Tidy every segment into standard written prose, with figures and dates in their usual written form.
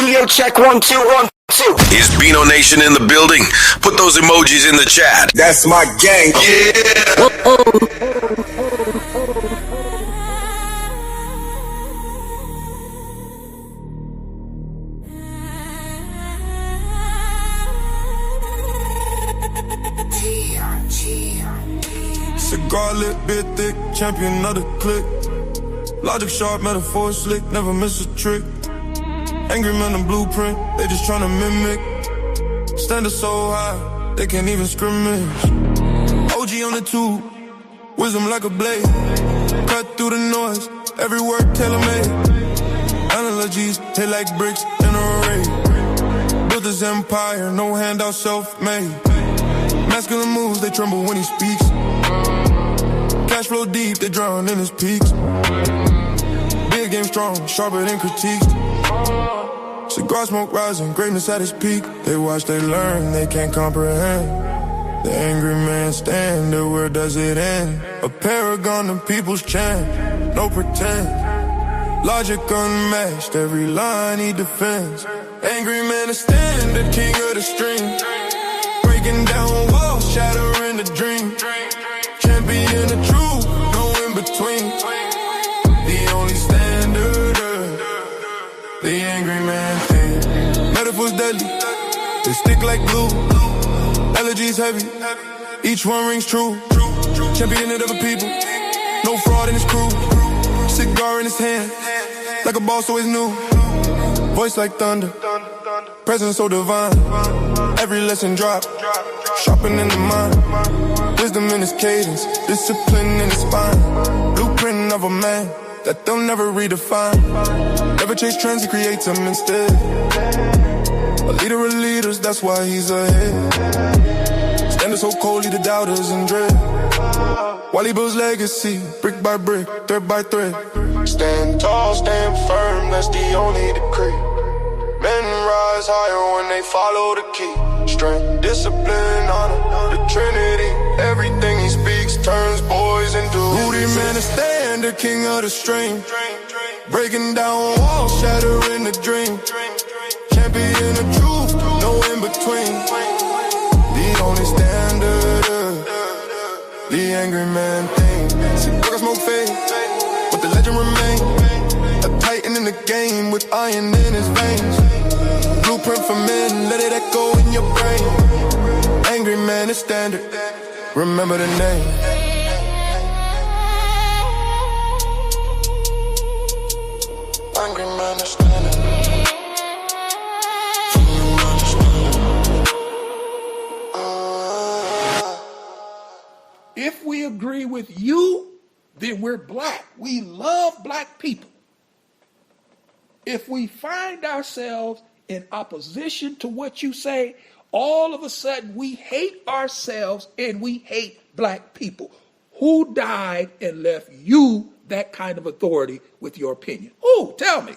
Audio check 1 2 1 2. Is BINO Nation in the building? Put those emojis in the chat. That's my gang. Cigar lit, bit thick, champion of the clique. Logic sharp, metaphor slick, never miss a trick. Angryman and blueprint, they just tryna mimic. Standard so high, they can't even scrimmage. OG on the tube, wisdom like a blade. Cut through the noise, every word tailor-made. Analogies, hit like bricks in a array. Built this empire, no handout, self-made. Masculine moves, they tremble when he speaks. Cash flow deep, they drown in his peaks. Big game strong, sharper than critiques. Cigar smoke rising, greatness at its peak. They watch, they learn, they can't comprehend. The angry man standard, where does it end? A paragon of people's chant, no pretend. Logic unmatched, every line he defends. Angry man is standard, king of the stream. Breaking down walls, shattering the dream. Champion of truth, no in between. The only standard, the angry man thing. Metaphors deadly, they stick like glue. Elegies heavy, each one rings true. Champion of the people, no fraud in his crew. Cigar in his hand, like a boss always knew. Voice like thunder, presence so divine. Every lesson drop, sharpening the mind. Wisdom in his cadence, discipline in his spine. Blueprint of a man that they'll never redefine. Never chase trends, he creates them instead. A leader of leaders, that's why he's ahead. Standing so coldly, the doubters in dread. While he builds legacy, brick by brick, thread by thread. Stand tall, stand firm, that's the only decree. Men rise higher when they follow the key. Strength, discipline, honor, the Trinity. Everything he speaks turns boys into Rudy man, a standard, king of the stream. Breaking down walls, shattering the dream. Champion of truth, no in between. The only standard, the angry man thing. See, I smoke fade, but the legend remains. A titan in the game with iron in his veins. Blueprint for men, let it echo in your brain. Angry man is standard, remember the name. Angry man is standard. If we agree with you, then we're black. We love black people. If we find ourselves in opposition to what you say, all of a sudden we hate ourselves and we hate black people. Who died and left you that kind of authority with your opinion? Who? Tell me.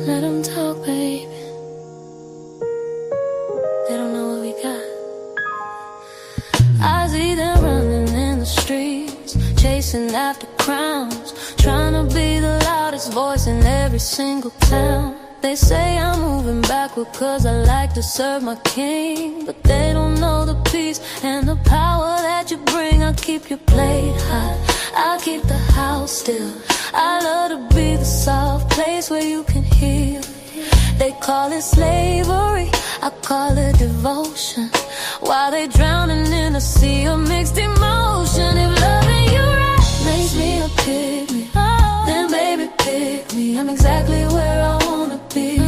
Let them talk, baby. They don't know what we got. I see them running in the streets, chasing after crowns, trying to be the loudest voice in every single town. They say I'm moving backward cause I like to serve my king, but they don't know the peace and the power that you bring. I keep your plate hot, I keep the house still. I love to be the soft place where you can heal. They call it slavery, I call it devotion. While they drowning in a sea of mixed emotion. If loving you right makes me a pygmy, then baby pick me. I'm exactly where I wanna be.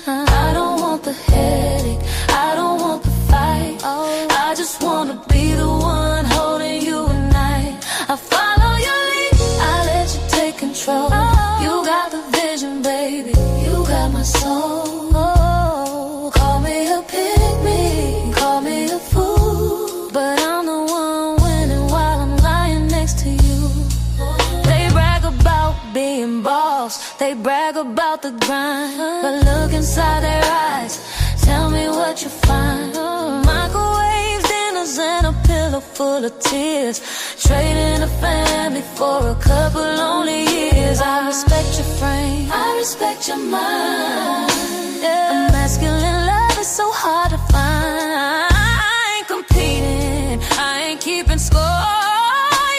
I don't want the headache, I don't want the fight. I just wanna be the one holding you at night. I follow your lead, I let you take control. You got the vision, baby, you got my soul. Call me a pick-me, call me a fool, but I'm the one winning while I'm lying next to you. They brag about being boss, they brag about the grind, but look inside their eyes, tell me what you find. Microwaves, dinners, and a pillow full of tears, trading a family for a couple lonely years. I respect your frame, I respect your mind. Yeah. A masculine love is so hard to find. I ain't competing, I ain't keeping score.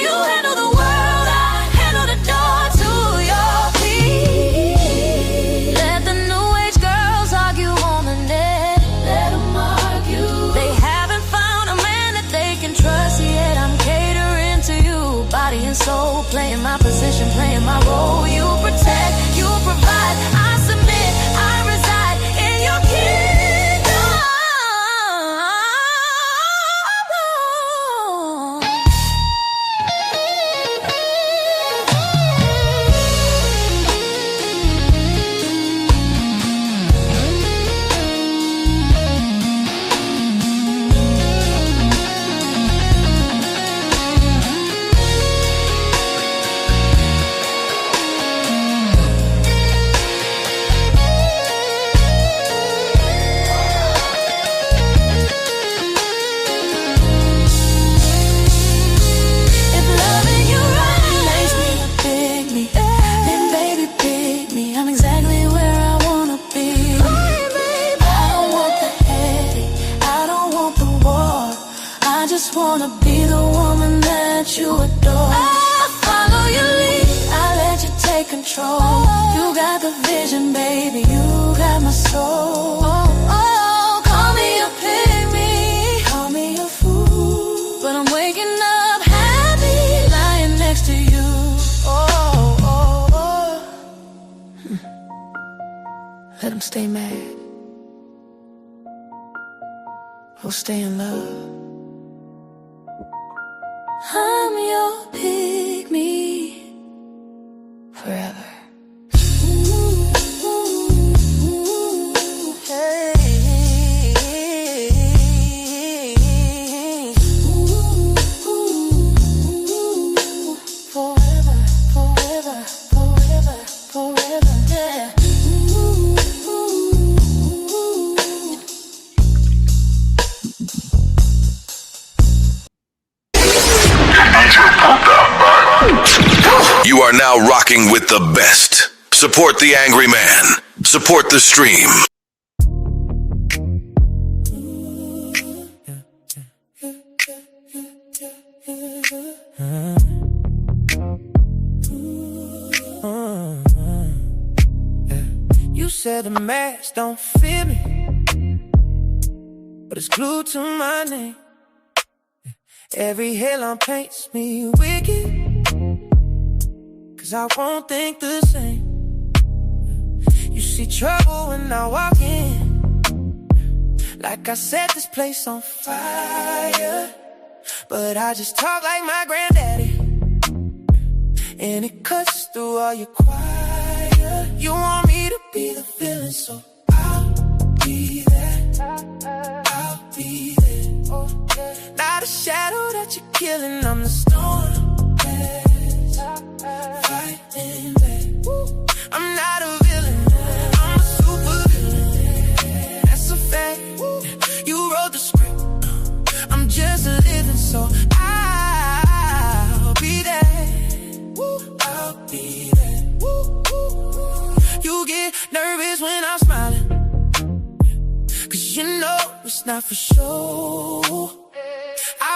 You handle the world, I handle the door to your peace. Let the new age girls argue on the net. Let them argue. They haven't found a man that they can trust yet. I'm catering to you, body and soul, playing my position, playing my role. You protect, you provide, I submit, I reside in your kingdom. Wanna be the woman that you adore. I follow your lead, I let you take control. You got the vision, baby, you got my soul. Call me a pygmy, call me a fool, but I'm waking up happy, lying next to you. Let him stay mad, he'll stay in love. I'm your pygmy forever. Forever, forever, forever, forever, yeah. You are now rocking with the best. Support the Angry Man. Support the stream. You said the mask don't fit me, but it's glued to my name. Every hairline paints me wicked, 'cause I won't think the same. You see trouble when I walk in, like I set this place on fire. But I just talk like my granddaddy, and it cuts through all your choir. You want me to be the villain, so I'll be that. I'll be there. Not a shadow that you're killing, I'm the storm that's fighting back. I'm not a villain, I'm a super villain. That's a fact. You wrote the script, I'm just living, so I'll be there. I'll be there. You get nervous when I'm smiling, 'cause you know it's not for sure.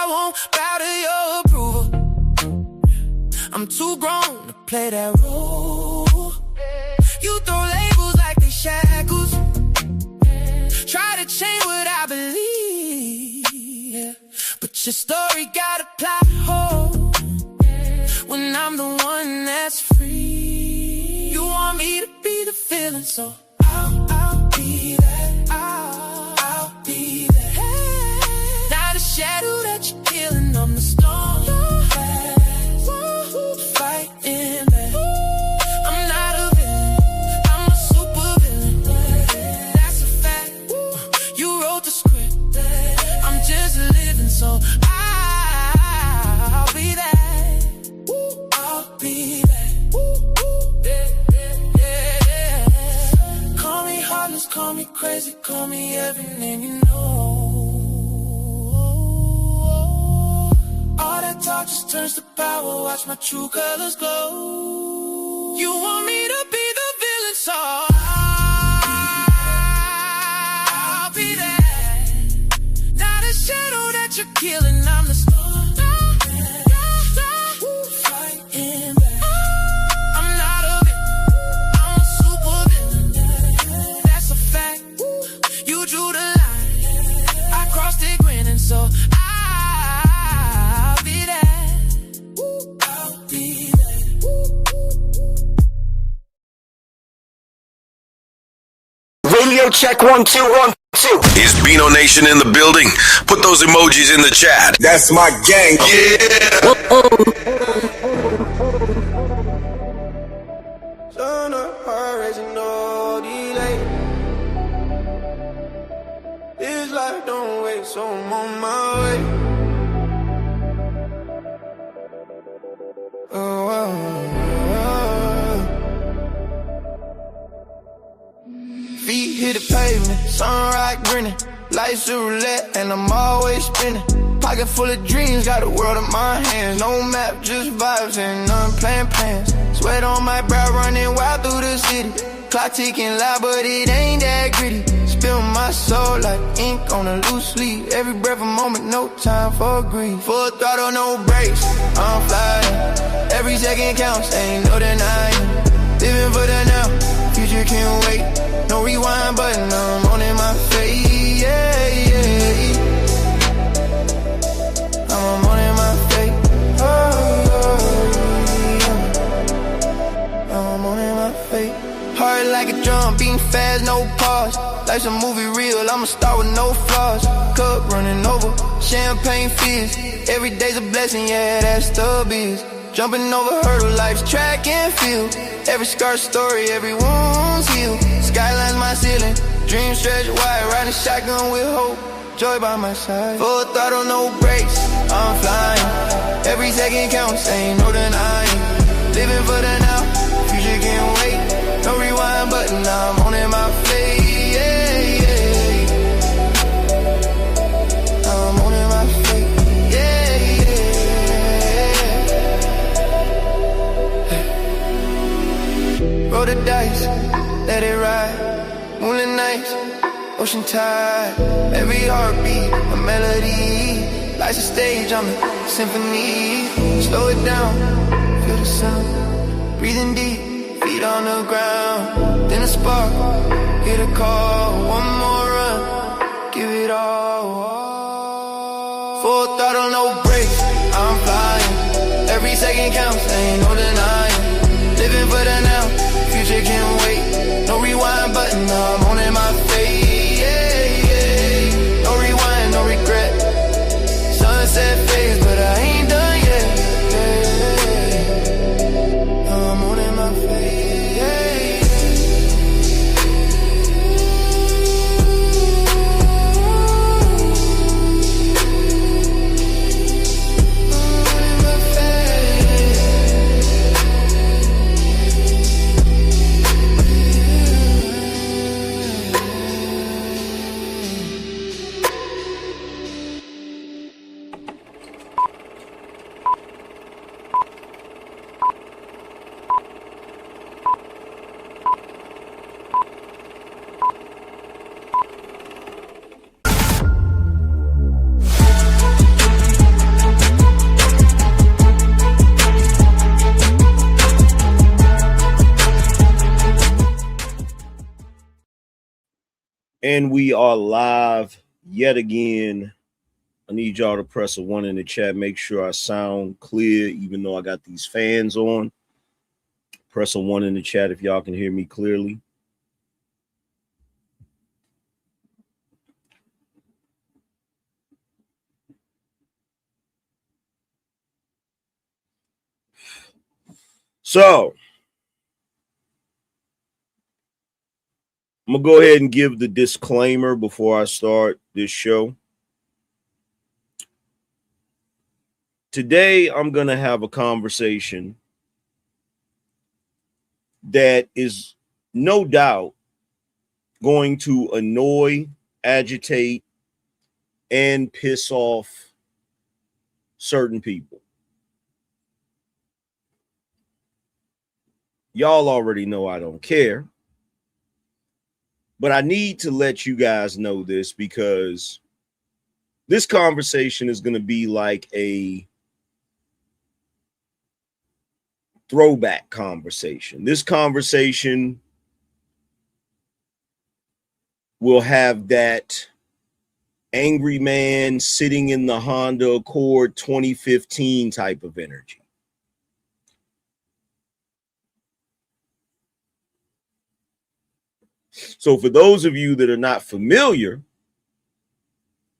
I won't bow to your approval, I'm too grown to play that role. You throw labels like they shackles, try to change what I believe, but your story got a plot hole when I'm the one that's free. You want me to be the villain, so I'll be that. I'll be that. Not a shadow that you're killing, I'm the storm that's fighting back. I'm not a villain, I'm a super villain. That's a fact. You wrote the script, I'm just living, so I'll be that. I'll be that. Call me heartless, call me crazy, call me every name you know. just turns to power, watch my true colors glow. You want me to be the villain, so I'll be there. Not a shadow that you're killing, I'm the storm. Fighting back. I'm not a villain, I'm a super villain. That's a fact. You drew the line, I crossed it grinning, so I'll be there. I'll be there. Radio check 1 2 1 2. Is BINO Nation in the building? Put those emojis in the chat. That's my gang. Yeah. Turn up, heart racing, no delay. This life don't wait, so I'm on my way. Oh, oh, oh. Feet hit the pavement, sunrise grinning. Life's a roulette and I'm always spinning. Pocket full of dreams, got the world in my hands. No map, just vibes and unplanned plans. Sweat on my brow, running wild through the city. Clock ticking loud, but it ain't that gritty. Spill my soul like ink on a loose leaf. Every breath a moment, no time for grief. Full throttle, no brakes, I'm flying. Every second counts, ain't no denying. Living for the now, future can't wait. No rewind button, I'm on in my face. Yeah, yeah. I'm on in my face. Oh, yeah. I'm on in my face. Heart like a drum, beating fast, no pause. Life's a movie real, I'ma start with no flaws. Cup running over, champagne fizz. Every day's a blessing, yeah, that's the biz. Jumping over hurdle, life's track and field. Every scar story, every wound's healed. Skyline's my ceiling, dreams stretch wide. Riding shotgun with hope, joy by my side. Full throttle, no brakes, I'm flying. Every second counts, ain't no denying. Living for the now, future can't wait. No rewind button, I'm on in my face. Yeah, yeah. I'm on in my face. Yeah, yeah. Roll the dice, let it ride. Moonlit nights, ocean tide. Every heartbeat, a melody. Life's a stage, I'm a symphony. Slow it down, feel the sound. Breathing deep, feet on the ground. Then a spark, hit a call. One more run, give it all. Full throttle, no brakes, I'm flying. Every second counts, ain't no denying. Living for the now, future can't wait. No rewind button, I'm on in my face. Yeah, yeah. No rewind, no regret. Sunset phase, but I ain't done yet. Yeah. I'm on in my face. Yeah, And we are live yet again. I need y'all to press a 1 in the chat. Make sure I sound clear, even though I got these fans on. Press a 1 in the chat if y'all can hear me clearly. So I'm going to go ahead and give the disclaimer before I start this show. Today, I'm going to have a conversation that is no doubt going to annoy, agitate, and piss off certain people. Y'all already know I don't care. But I need to let you guys know this because this conversation is going to be like a throwback conversation. This conversation will have that angry man sitting in the Honda Accord 2015 type of energy. So for those of you that are not familiar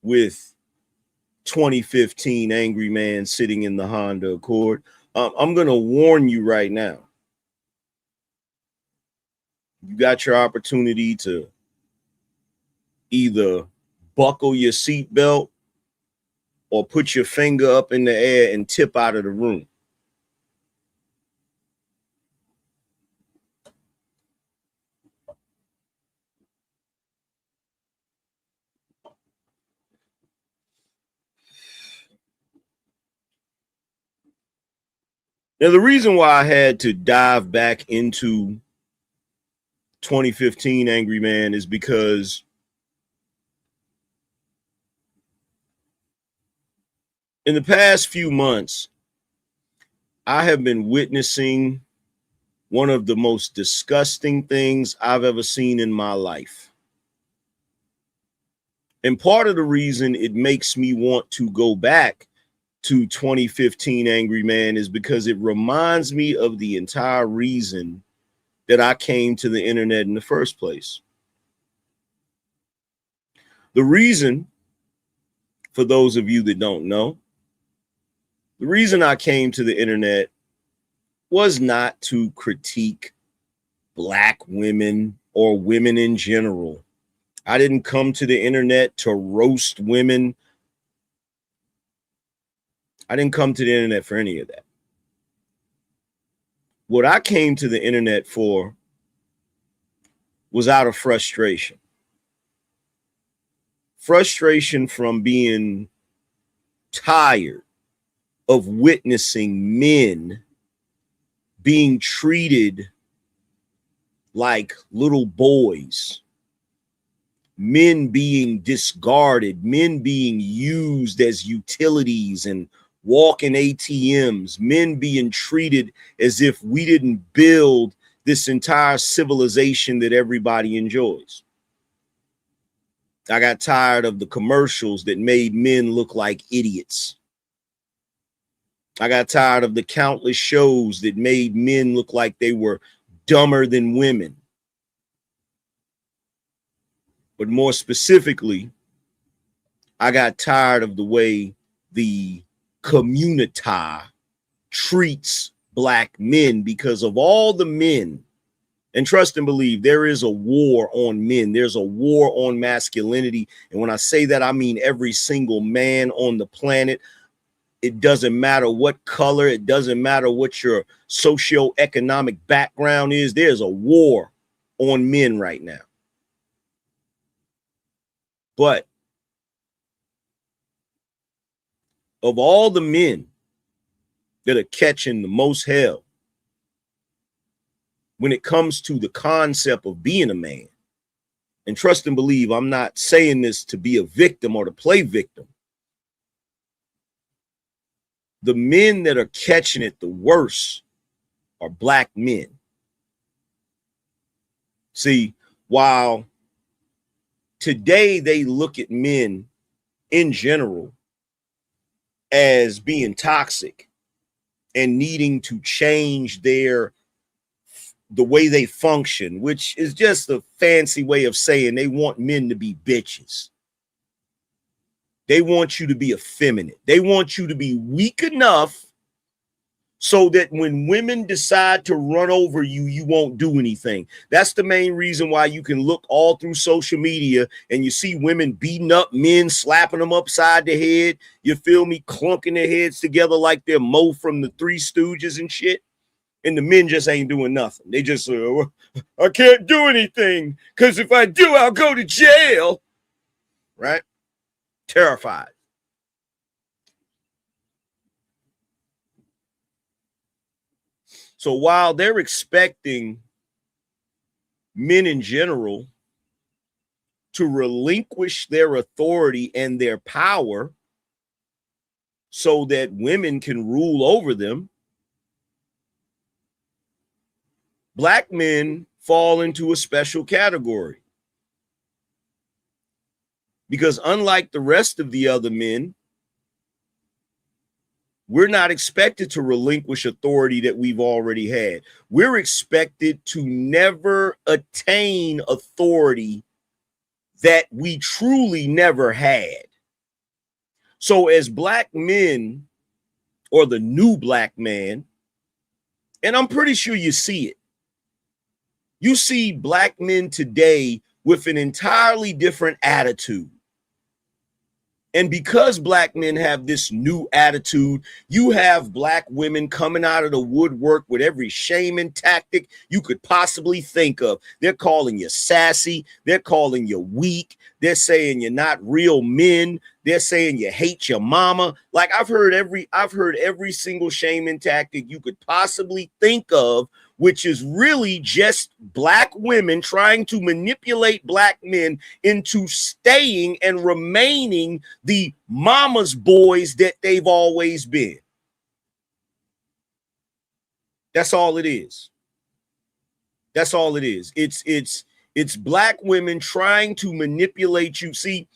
with 2015 angry man sitting in the Honda Accord, I'm going to warn you right now. You got your opportunity to either buckle your seatbelt or put your finger up in the air and tip out of the room. Now, the reason why I had to dive back into 2015 Angry Man is because in the past few months, I have been witnessing one of the most disgusting things I've ever seen in my life. And part of the reason it makes me want to go back to 2015 Angry Man is because it reminds me of the entire reason that I came to the internet in the first place. The reason, for those of you that don't know, the reason I came to the internet was not to critique Black women or women in general. I didn't come to the internet to roast women. I didn't come to the internet for any of that. What I came to the internet for was out of frustration. Frustration from being tired of witnessing men being treated like little boys, men being discarded, men being used as utilities and walking ATMs, men being treated as if we didn't build this entire civilization that everybody enjoys. I got tired of the commercials that made men look like idiots. I got tired of the countless shows that made men look like they were dumber than women. But more specifically, I got tired of the way the community treats Black men, because of all the men, and trust and believe, there is a war on men. There's a war on masculinity. And when I say that, I mean every single man on the planet. It doesn't matter what color, it doesn't matter what your socioeconomic background is. There's a war on men right now. But of all the men that are catching the most hell when it comes to the concept of being a man, and trust and believe, I'm not saying this to be a victim or to play victim. The men that are catching it the worst are Black men. See, while today they look at men in general as being toxic and needing to change the way they function, which is just a fancy way of saying they want men to be bitches. They want you to be effeminate. They want you to be weak enough so that when women decide to run over you, you won't do anything. That's the main reason why you can look all through social media and you see women beating up men, slapping them upside the head. You feel me? Clunking their heads together like they're Mo from the Three Stooges and shit. And the men just ain't doing nothing. They just, I can't do anything because if I do, I'll go to jail. Right? Terrified. So while they're expecting men in general to relinquish their authority and their power so that women can rule over them, black men fall into a special category. Because unlike the rest of the other men, we're not expected to relinquish authority that we've already had. We're expected to never attain authority that we truly never had. So as black men, or the new black man, and I'm pretty sure you see it, you see black men today with an entirely different attitude. And because black men have this new attitude, you have black women coming out of the woodwork with every shaming tactic you could possibly think of. They're calling you sassy. They're calling you weak. They're saying you're not real men. They're saying you hate your mama. Like I've heard every single shaming tactic you could possibly think of, which is really just black women trying to manipulate black men into staying and remaining the mama's boys that they've always been. That's all it is. That's all it is. It's black women trying to manipulate you. See,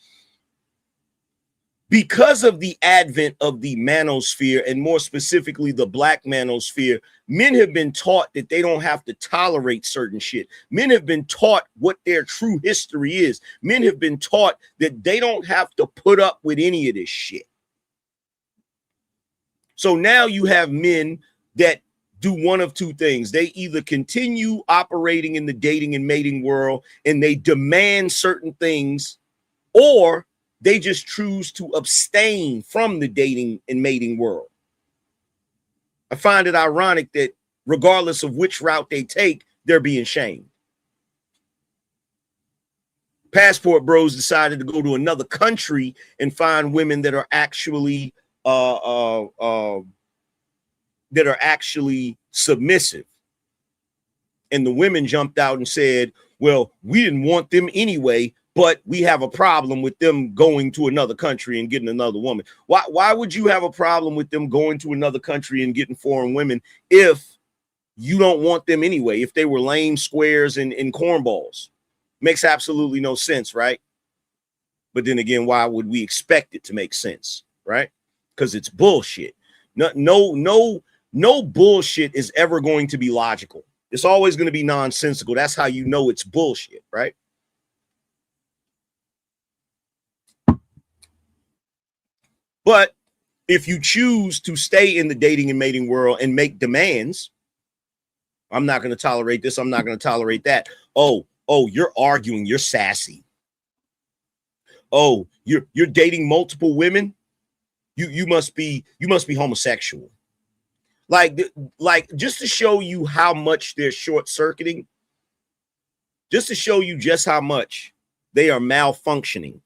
because of the advent of the manosphere, and more specifically the black manosphere, men have been taught that they don't have to tolerate certain shit. Men have been taught what their true history is. Men have been taught that they don't have to put up with any of this shit. So now you have men that do one of two things. They either continue operating in the dating and mating world and they demand certain things, or they just choose to abstain from the dating and mating world. I find it ironic that regardless of which route they take, they're being shamed. Passport bros decided to go to another country and find women that are actually submissive. And the women jumped out and said, well, we didn't want them anyway, but we have a problem with them going to another country and getting another woman. Why would you have a problem with them going to another country and getting foreign women if you don't want them anyway, if they were lame squares and cornballs? Makes absolutely no sense, right? But then again, why would we expect it to make sense, right? Because it's bullshit. No bullshit is ever going to be logical. It's always going to be nonsensical. That's how you know it's bullshit, right? But if you choose to stay in the dating and mating world and make demands, I'm not going to tolerate this, I'm not going to tolerate that. Oh, you're arguing, you're sassy. Oh, you're dating multiple women. You must be homosexual. Like just to show you how much they're short-circuiting, just to show you just how much they are malfunctioning.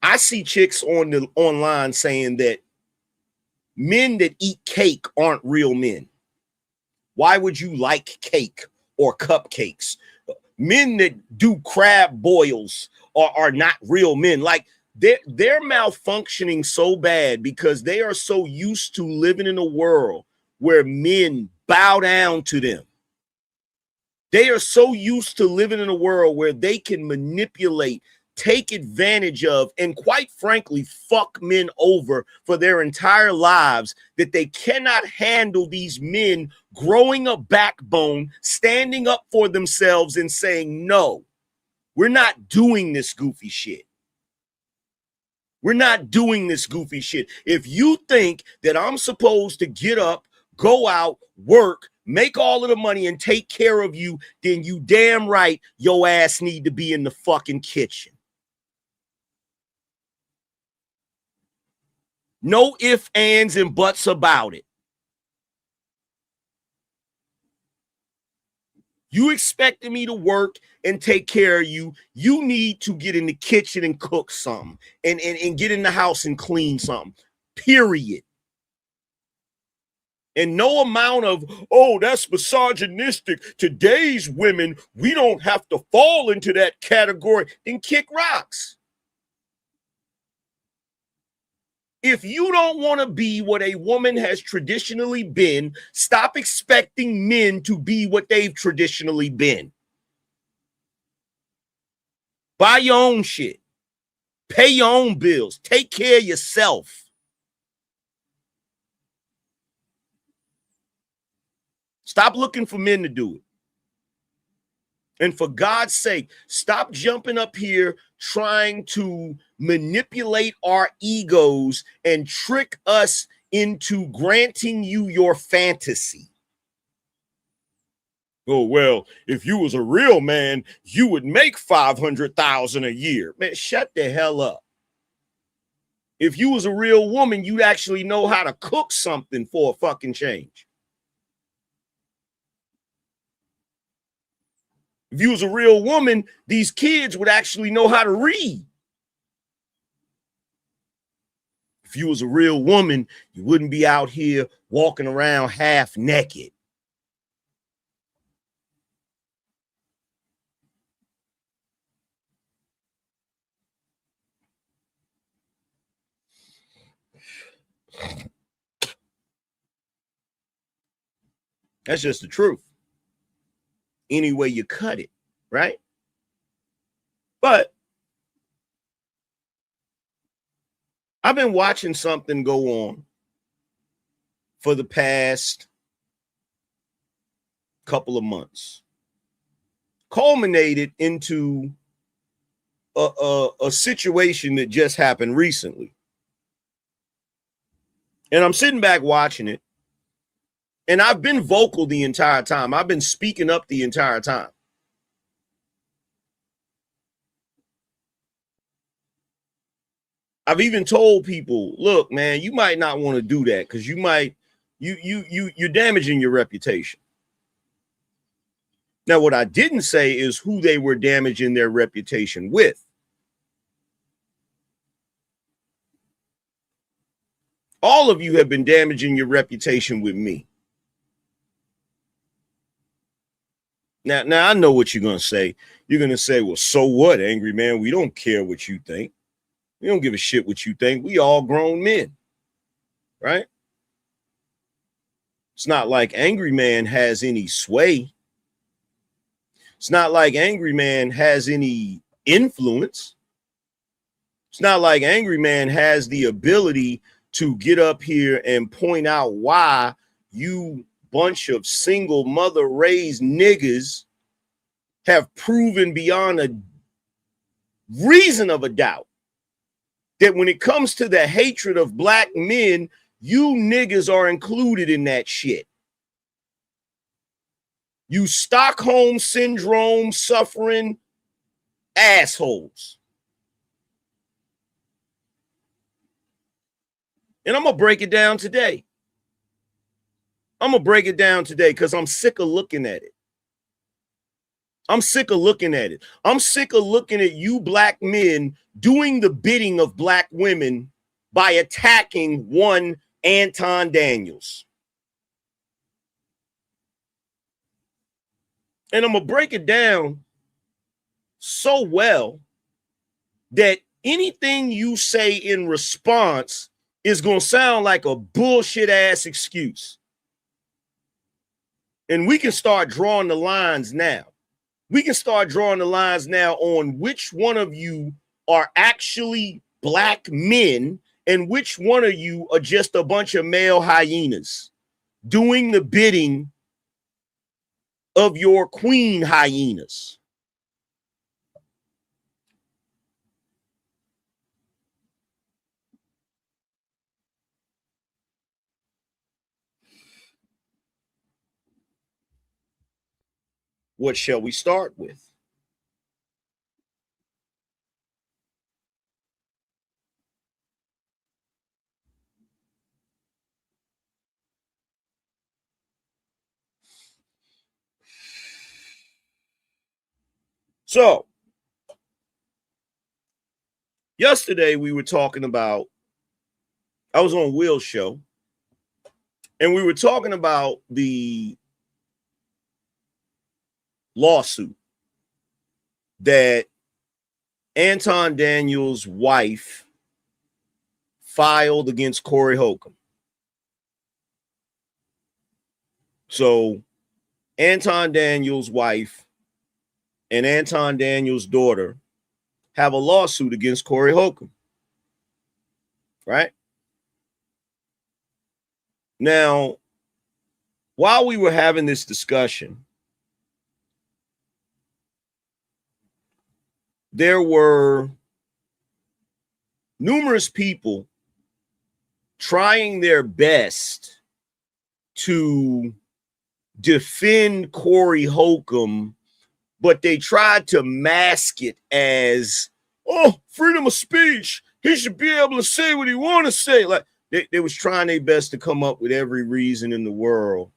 I see chicks online saying that men that eat cake aren't real men. Why would you like cake or cupcakes? Men that do crab boils are not real men. Like they're malfunctioning so bad because they are so used to living in a world where men bow down to them. They are so used to living in a world where they can manipulate, take advantage of, and quite frankly, fuck men over for their entire lives, that they cannot handle these men growing a backbone, standing up for themselves and saying, no, we're not doing this goofy shit. We're not doing this goofy shit. If you think that I'm supposed to get up, go out, work, make all of the money and take care of you, then you damn right your ass need to be in the fucking kitchen. No ifs, ands, and buts about it. You expected me to work and take care of you. You need to get in the kitchen and cook something and get in the house and clean something. Period. And no amount of, oh, that's misogynistic. Today's women, we don't have to fall into that category, and kick rocks. If you don't want to be what a woman has traditionally been, stop expecting men to be what they've traditionally been. Buy your own shit. Pay your own bills. Take care of yourself. Stop looking for men to do it. And for God's sake, stop jumping up here trying to manipulate our egos and trick us into granting you your fantasy. Oh, well, if you was a real man, you would make $500,000 a year. Man, shut the hell up. If you was a real woman, you'd actually know how to cook something for a fucking change. If you was a real woman, these kids would actually know how to read. If you was a real woman, you wouldn't be out here walking around half naked. That's just the truth. Any way you cut it, right? But I've been watching something go on for the past couple of months, culminated into a situation that just happened recently. And I'm sitting back watching it. And I've been vocal the entire time. I've been speaking up the entire time. I've even told people, look, man, you might not want to do that because you're damaging your reputation. Now, what I didn't say is who they were damaging their reputation with. All of you have been damaging your reputation with me. Now I know what you're going to say. You're going to say, well, so what, Angry Man? We don't care what you think. We don't give a shit what you think. We all grown men, right? It's not like Angry Man has any sway. It's not like Angry Man has any influence. It's not like Angry Man has the ability to get up here and point out why you bunch of single mother raised niggas have proven beyond a reason of a doubt that when it comes to the hatred of black men, you niggas are included in that shit. You Stockholm syndrome suffering assholes. And I'm going to break it down today. I'm going to break it down today because I'm sick of looking at it. I'm sick of looking at it. I'm sick of looking at you black men doing the bidding of black women by attacking one Anton Daniels. And I'm going to break it down so well that anything you say in response is going to sound like a bullshit ass excuse. And we can start drawing the lines now. We can start drawing the lines now on which one of you are actually black men and which one of you are just a bunch of male hyenas doing the bidding of your queen hyenas. What shall we start with? So, yesterday we were talking about, I was on Will's show, And we were talking about the lawsuit that Anton Daniels' wife filed against Corey Holcomb. So Anton Daniels' wife and Anton Daniels' daughter have a lawsuit against Corey Holcomb, right? Now, while we were having this discussion, there were numerous people trying their best to defend Corey Holcomb, but they tried to mask it as, oh, freedom of speech. He should be able to say what he want to say. Like they was trying their best to come up with every reason in the world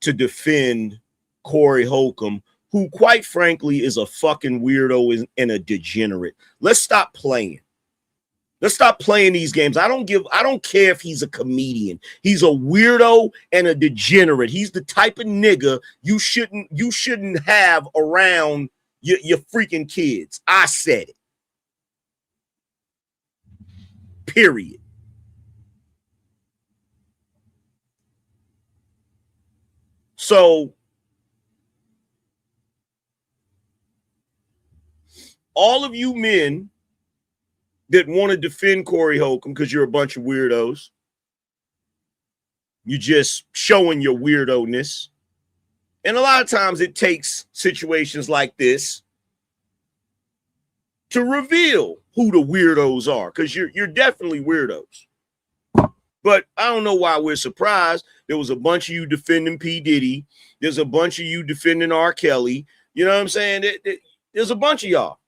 to defend Corey Holcomb, who quite frankly is a fucking weirdo and a degenerate. Let's stop playing. Let's stop playing these games. I don't care if he's a comedian. He's a weirdo and a degenerate. He's the type of nigga you shouldn't have around your freaking kids. I said it. Period. So all of you men that want to defend Corey Holcomb because you're a bunch of weirdos, you're just showing your weirdo-ness. And a lot of times it takes situations like this to reveal who the weirdos are, because you're definitely weirdos. But I don't know why we're surprised. There was a bunch of you defending P. Diddy. There's a bunch of you defending R. Kelly. You know what I'm saying? There's a bunch of y'all.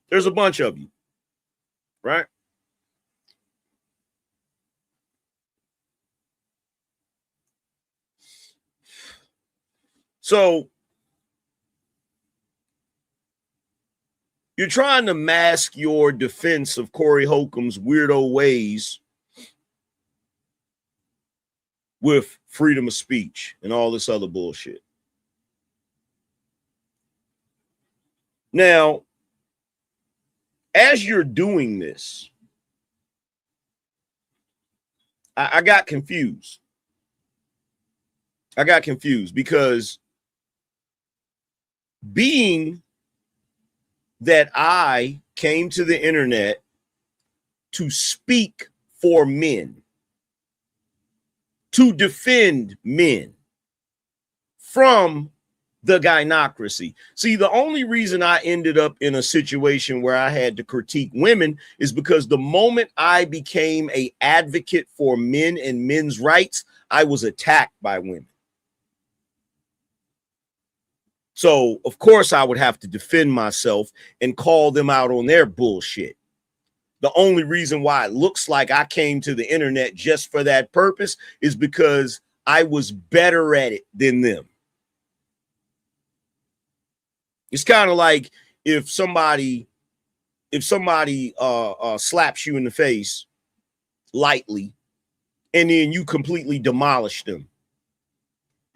There's a bunch of you, right? So you're trying to mask your defense of Corey Holcomb's weirdo ways with freedom of speech and all this other bullshit. Now, as you're doing this, I got confused. I got confused because being that I came to the internet to speak for men, to defend men from the gynocracy. See, the only reason I ended up in a situation where I had to critique women is because the moment I became an advocate for men and men's rights, I was attacked by women. So, of course, I would have to defend myself and call them out on their bullshit. The only reason why it looks like I came to the internet just for that purpose is because I was better at it than them. It's kind of like if somebody slaps you in the face lightly and then you completely demolish them.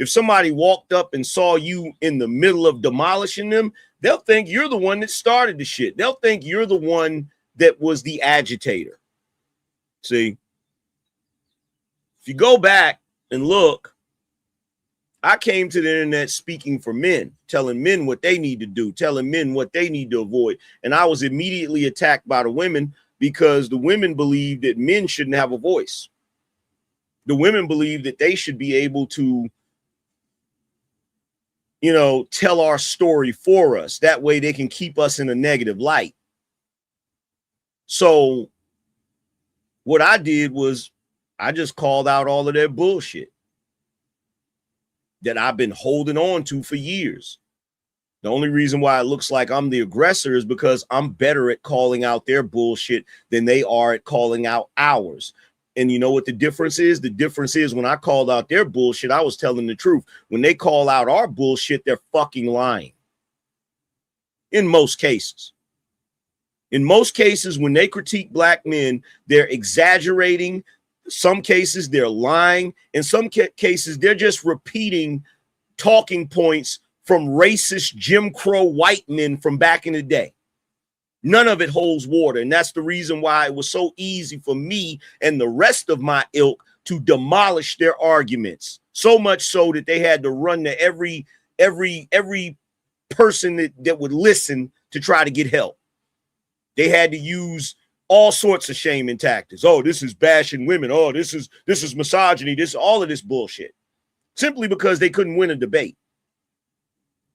If somebody walked up and saw you in the middle of demolishing them, they'll think you're the one that started the shit. They'll think you're the one that was the agitator. See, if you go back and look, I came to the internet speaking for men, telling men what they need to do, telling men what they need to avoid. And I was immediately attacked by the women because the women believed that men shouldn't have a voice. The women believed that they should be able to, tell our story for us. That way they can keep us in a negative light. So what I did was I just called out all of their bullshit that I've been holding on to for years. The only reason why it looks like I'm the aggressor is because I'm better at calling out their bullshit than they are at calling out ours. And you know what the difference is? The difference is when I called out their bullshit, I was telling the truth. When they call out our bullshit, they're fucking lying. In most cases. In most cases, when they critique black men, they're exaggerating. Some cases, they're lying. In some cases, they're just repeating talking points from racist Jim Crow white men from back in the day. None of it holds water. And that's the reason why it was so easy for me and the rest of my ilk to demolish their arguments. So much so that they had to run to every person that would listen to try to get help. They had to use all sorts of shaming tactics. Oh, this is bashing women. Oh, this is misogyny. This all of this bullshit. Simply because they couldn't win a debate.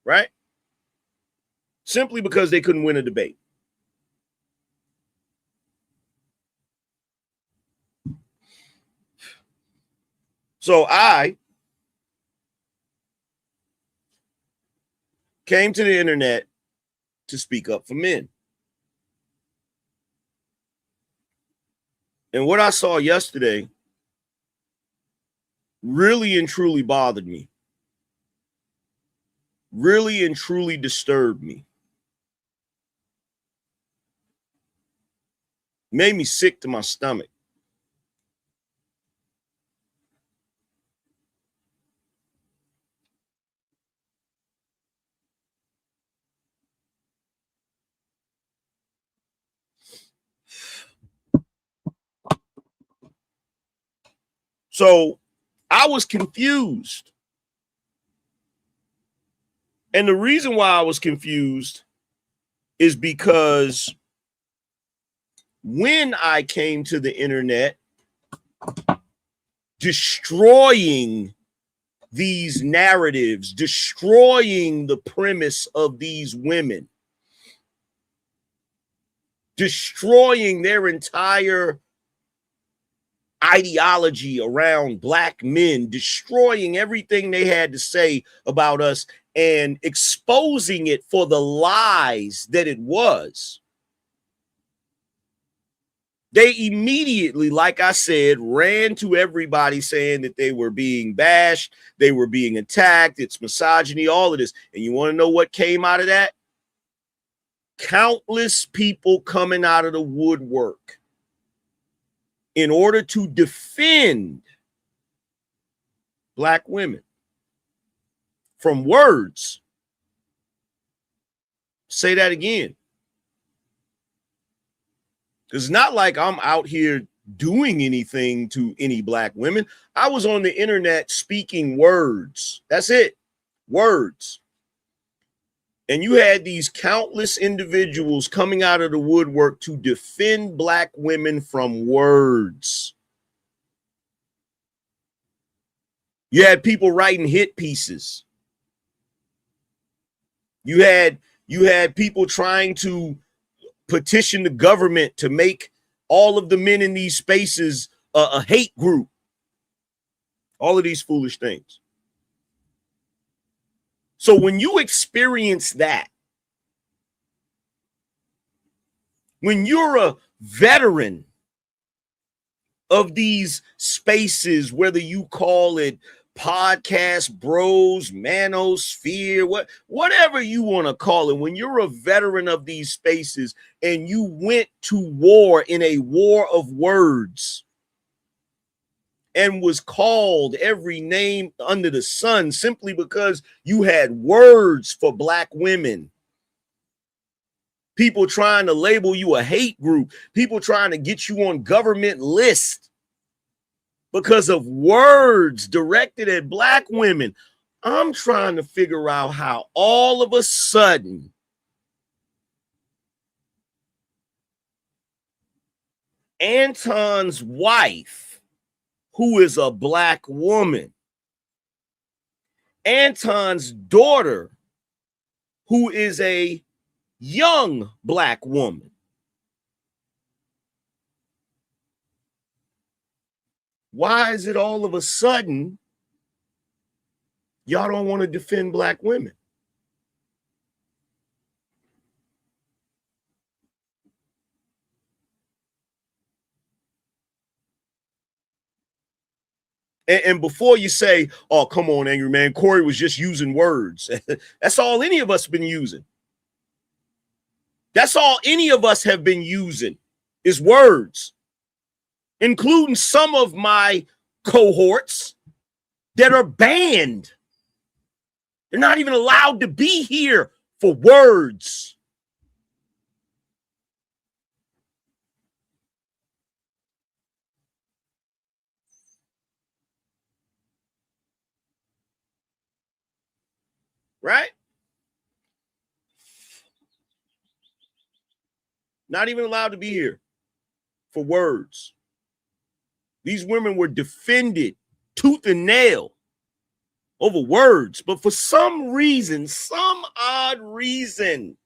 Right? Simply because they couldn't win a debate. So I came to the internet to speak up for men. And what I saw yesterday really and truly bothered me. Really and truly disturbed me. Made me sick to my stomach. So I was confused. And the reason why I was confused is because when I came to the internet destroying these narratives, destroying the premise of these women, destroying their entire ideology around black men, destroying everything they had to say about us and exposing it for the lies that it was. They immediately, like I said, ran to everybody saying that they were being bashed, they were being attacked, it's misogyny, all of this. And you want to know what came out of that? Countless people coming out of the woodwork in order to defend black women from words. Say that again. It's not like I'm out here doing anything to any black women. I was on the internet speaking words. That's it. Words. And you had these countless individuals coming out of the woodwork to defend black women from words. You had people writing hit pieces. You had people trying to petition the government to make all of the men in these spaces a hate group. All of these foolish things. So when you experience that, when you're a veteran of these spaces, whether you call it podcast bros, manosphere, whatever you want to call it, when you're a veteran of these spaces and you went to war in a war of words and was called every name under the sun simply because you had words for black women. People trying to label you a hate group. People trying to get you on government lists because of words directed at black women. I'm trying to figure out how all of a sudden Anton's wife, who is a black woman, Anton's daughter, who is a young black woman, why is it all of a sudden y'all don't want to defend black women? And before you say, oh, come on, Angry Man, Corey was just using words. That's all any of us have been using. That's all any of us have been using is words, including some of my cohorts that are banned. They're not even allowed to be here for words. Right? Not even allowed to be here for words. These women were defended tooth and nail over words, but for some reason, some odd reason,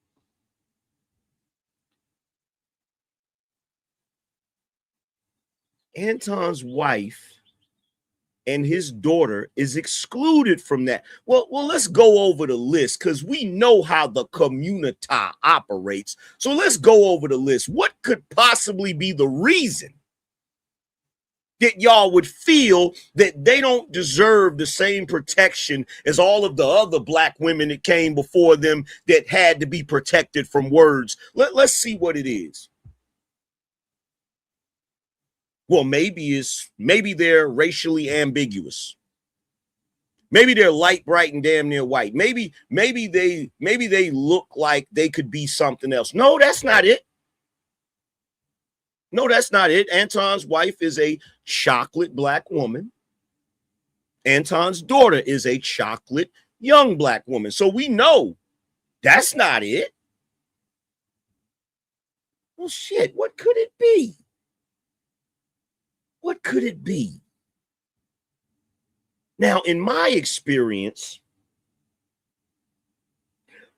Anton's wife and his daughter is excluded from that. Well, let's go over the list because we know how the community operates. So let's go over the list. What could possibly be the reason that y'all would feel that they don't deserve the same protection as all of the other black women that came before them that had to be protected from words? Let's see what it is. Well, maybe they're racially ambiguous. Maybe they're light, bright, and damn near white. Maybe they look like they could be something else. No, that's not it. No, that's not it. Anton's wife is a chocolate black woman. Anton's daughter is a chocolate young black woman. So we know that's not it. Well, shit, what could it be? What could it be? Now, in my experience,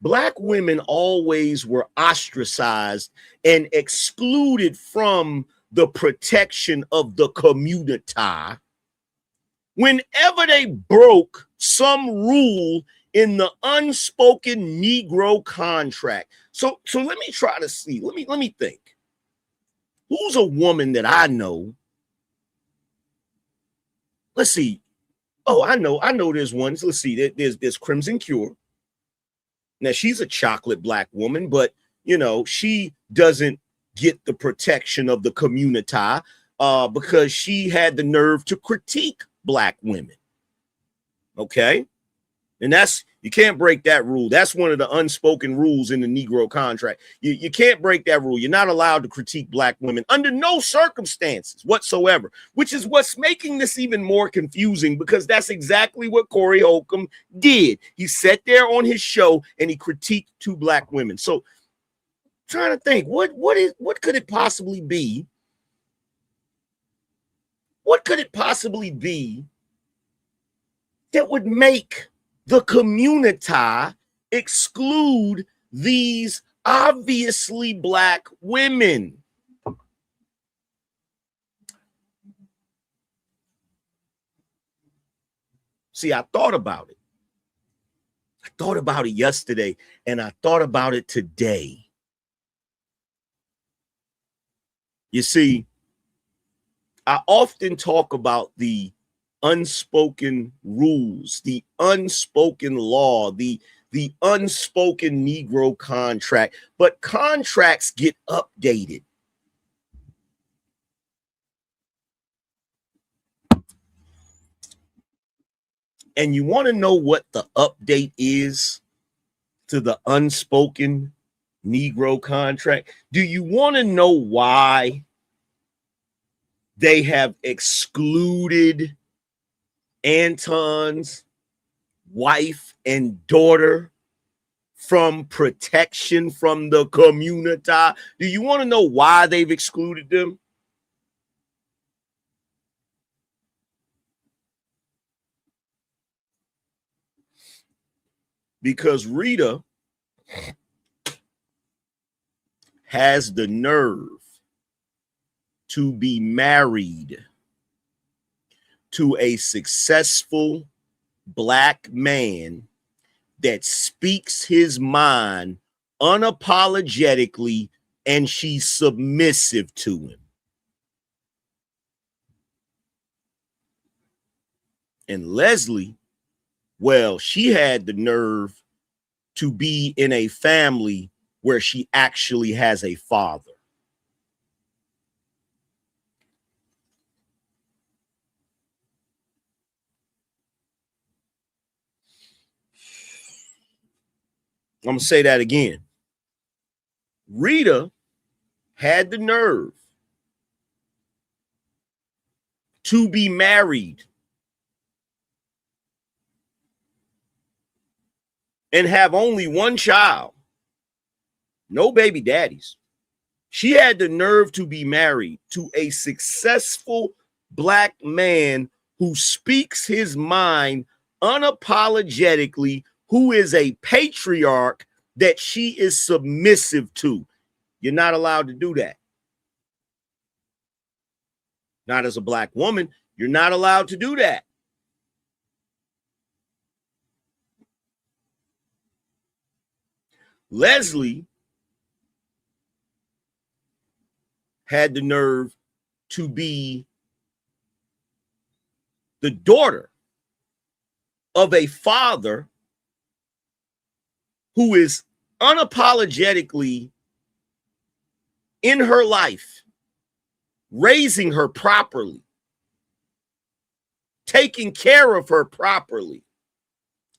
black women always were ostracized and excluded from the protection of the community whenever they broke some rule in the unspoken Negro contract. So let me try to see. Let me think. Who's a woman that I know? Let's see. Oh, I know there's one. Let's see. There's Crimson Cure. Now, she's a chocolate black woman, but, you know, she doesn't get the protection of the community because she had the nerve to critique black women. Okay? And you can't break that rule. That's one of the unspoken rules in the Negro contract. You can't break that rule. You're not allowed to critique black women under no circumstances whatsoever, which is what's making this even more confusing because that's exactly what Corey Holcomb did. He sat there on his show and he critiqued two black women. So trying to think, what could it possibly be? What could it possibly be that would make the community exclude these obviously black women? See, I thought about it. I thought about it yesterday, and I thought about it today. You see, I often talk about the unspoken rules, the unspoken law, the unspoken Negro contract, but contracts get updated. And you want to know what the update is to the unspoken Negro contract? Do you want to know why they have excluded Anton's wife and daughter from protection from the community? Do you want to know why they've excluded them? Because Rita has the nerve to be married to a successful black man that speaks his mind unapologetically, and she's submissive to him. And Leslie, well, she had the nerve to be in a family where she actually has a father. I'm going to say that again. Rita had the nerve to be married and have only one child, no baby daddies. She had the nerve to be married to a successful black man who speaks his mind unapologetically, who is a patriarch that she is submissive to. You're not allowed to do that. Not as a black woman, you're not allowed to do that. Leslie had the nerve to be the daughter of a father who is unapologetically in her life, raising her properly, taking care of her properly,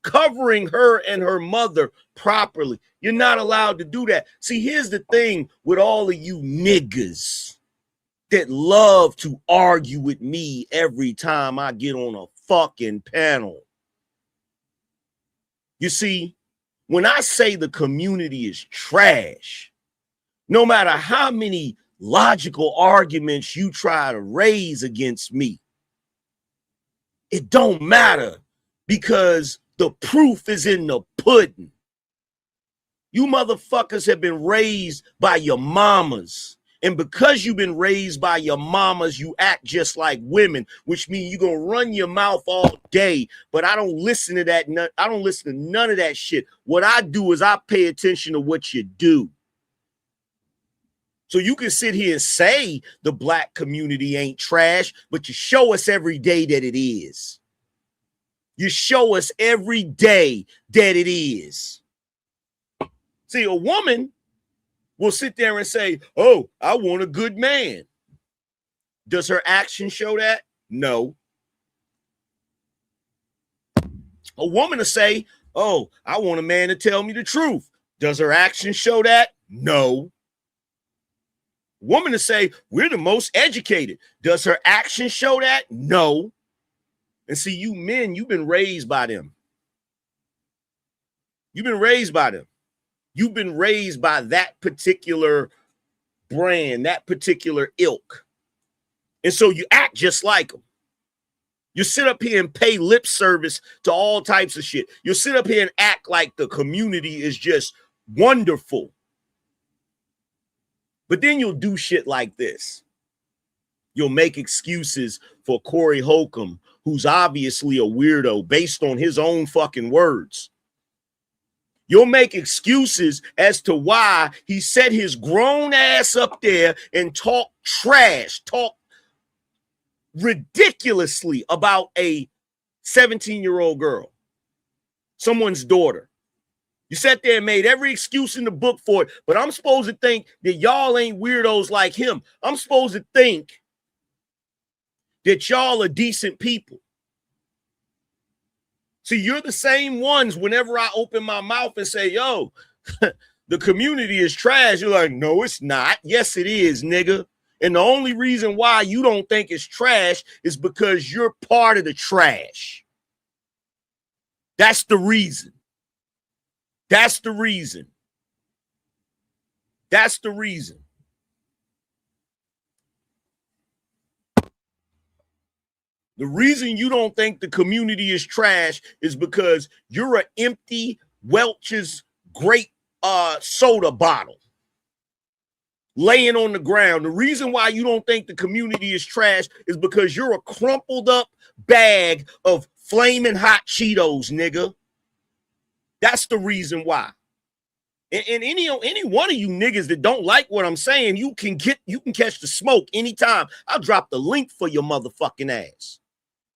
covering her and her mother properly. You're not allowed to do that. See, here's the thing with all of you niggas that love to argue with me every time I get on a fucking panel. You see, when I say the community is trash, no matter how many logical arguments you try to raise against me, it don't matter, because the proof is in the pudding. You motherfuckers have been raised by your mamas. And because you've been raised by your mamas, you act just like women, which means you're going to run your mouth all day. But I don't listen to that. I don't listen to none of that shit. What I do is I pay attention to what you do. So you can sit here and say the black community ain't trash, but you show us every day that it is. You show us every day that it is. See, a woman will sit there and say, oh, I want a good man. Does her action show that? No. A woman will say, oh, I want a man to tell me the truth. Does her action show that? No. Woman to say, we're the most educated. Does her action show that? No. And see, you men, you've been raised by them. You've been raised by them. You've been raised by that particular brand, that particular ilk. And so you act just like them. You sit up here and pay lip service to all types of shit. You sit up here and act like the community is just wonderful. But then you'll do shit like this. You'll make excuses for Corey Holcomb, who's obviously a weirdo based on his own fucking words. You'll make excuses as to why he set his grown ass up there and talk trash, talk ridiculously about a 17-year-old girl, someone's daughter. You sat there and made every excuse in the book for it, but I'm supposed to think that y'all ain't weirdos like him. I'm supposed to think that y'all are decent people. See, you're the same ones whenever I open my mouth and say, yo, the community is trash. You're like, no, it's not. Yes, it is, nigga. And the only reason why you don't think it's trash is because you're part of the trash. That's the reason. That's the reason. That's the reason. The reason you don't think the community is trash is because you're an empty Welch's grape soda bottle laying on the ground. The reason why you don't think the community is trash is because you're a crumpled up bag of flaming hot Cheetos, nigga. That's the reason why. And any one of you niggas that don't like what I'm saying, you can catch the smoke anytime. I'll drop the link for your motherfucking ass.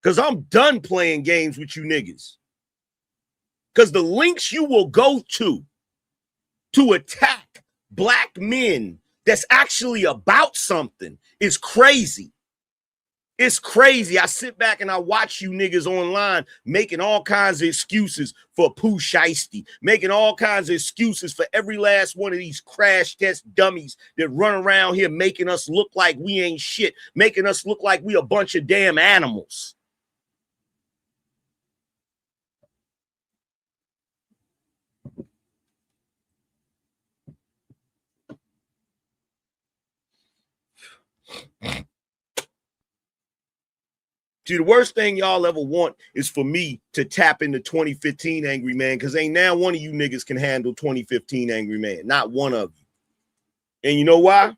Because I'm done playing games with you niggas. Because the links you will go to attack black men that's actually about something is crazy. It's crazy. I sit back and I watch you niggas online making all kinds of excuses for Pooh Shiesty, making all kinds of excuses for every last one of these crash test dummies that run around here making us look like we ain't shit, making us look like we a bunch of damn animals. See, the worst thing y'all ever want is for me to tap into 2015 Angry Man, because ain't now one of you niggas can handle 2015 Angry Man. Not one of you. And you know why?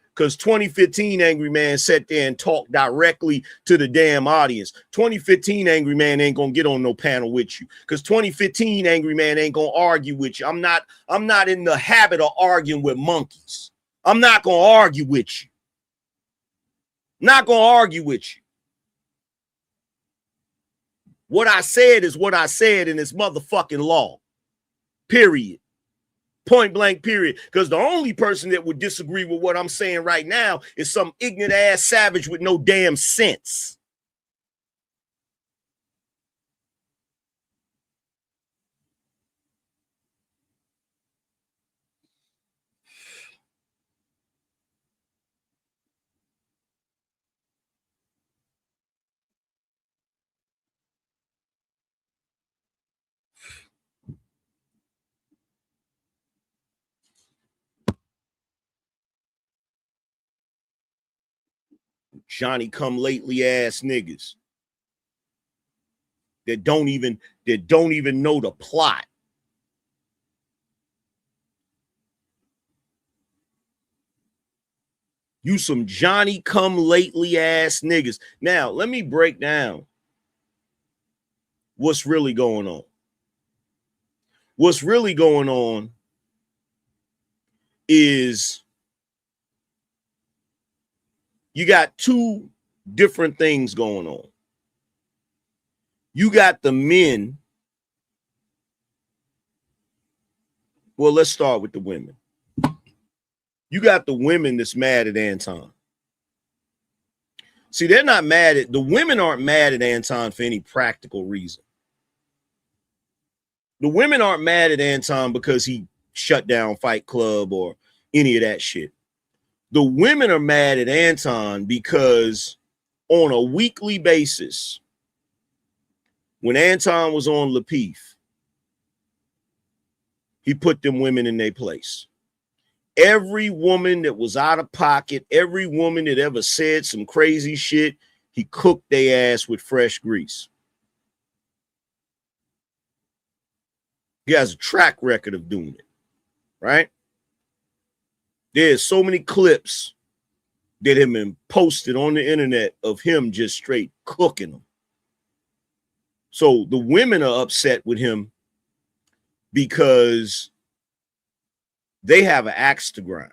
Because 2015 Angry Man sat there and talked directly to the damn audience. 2015 Angry Man ain't gonna get on no panel with you. Because 2015 Angry Man ain't gonna argue with you. I'm not in the habit of arguing with monkeys. I'm not gonna argue with you. Not gonna argue with you. What I said is what I said, and it's motherfucking law. Period. Point blank, period. Because the only person that would disagree with what I'm saying right now is some ignorant ass savage with no damn sense. Johnny come lately ass niggas that don't even know the plot. You some Johnny come lately ass niggas. Now, let me break down what's really going on. What's really going on is you got two different things going on. You got the men. Well, let's start with the women. You got the women that's mad at Anton. See, they're not mad at, the women aren't mad at Anton for any practical reason. The women aren't mad at Anton because he shut down Fight Club or any of that shit. The women are mad at Anton because on a weekly basis, when Anton was on Lapeef, he put them women in their place. Every woman that was out of pocket, every woman that ever said some crazy shit, he cooked their ass with fresh grease. He has a track record of doing it, right? There's so many clips that have been posted on the internet of him just straight cooking them. So the women are upset with him because they have an axe to grind.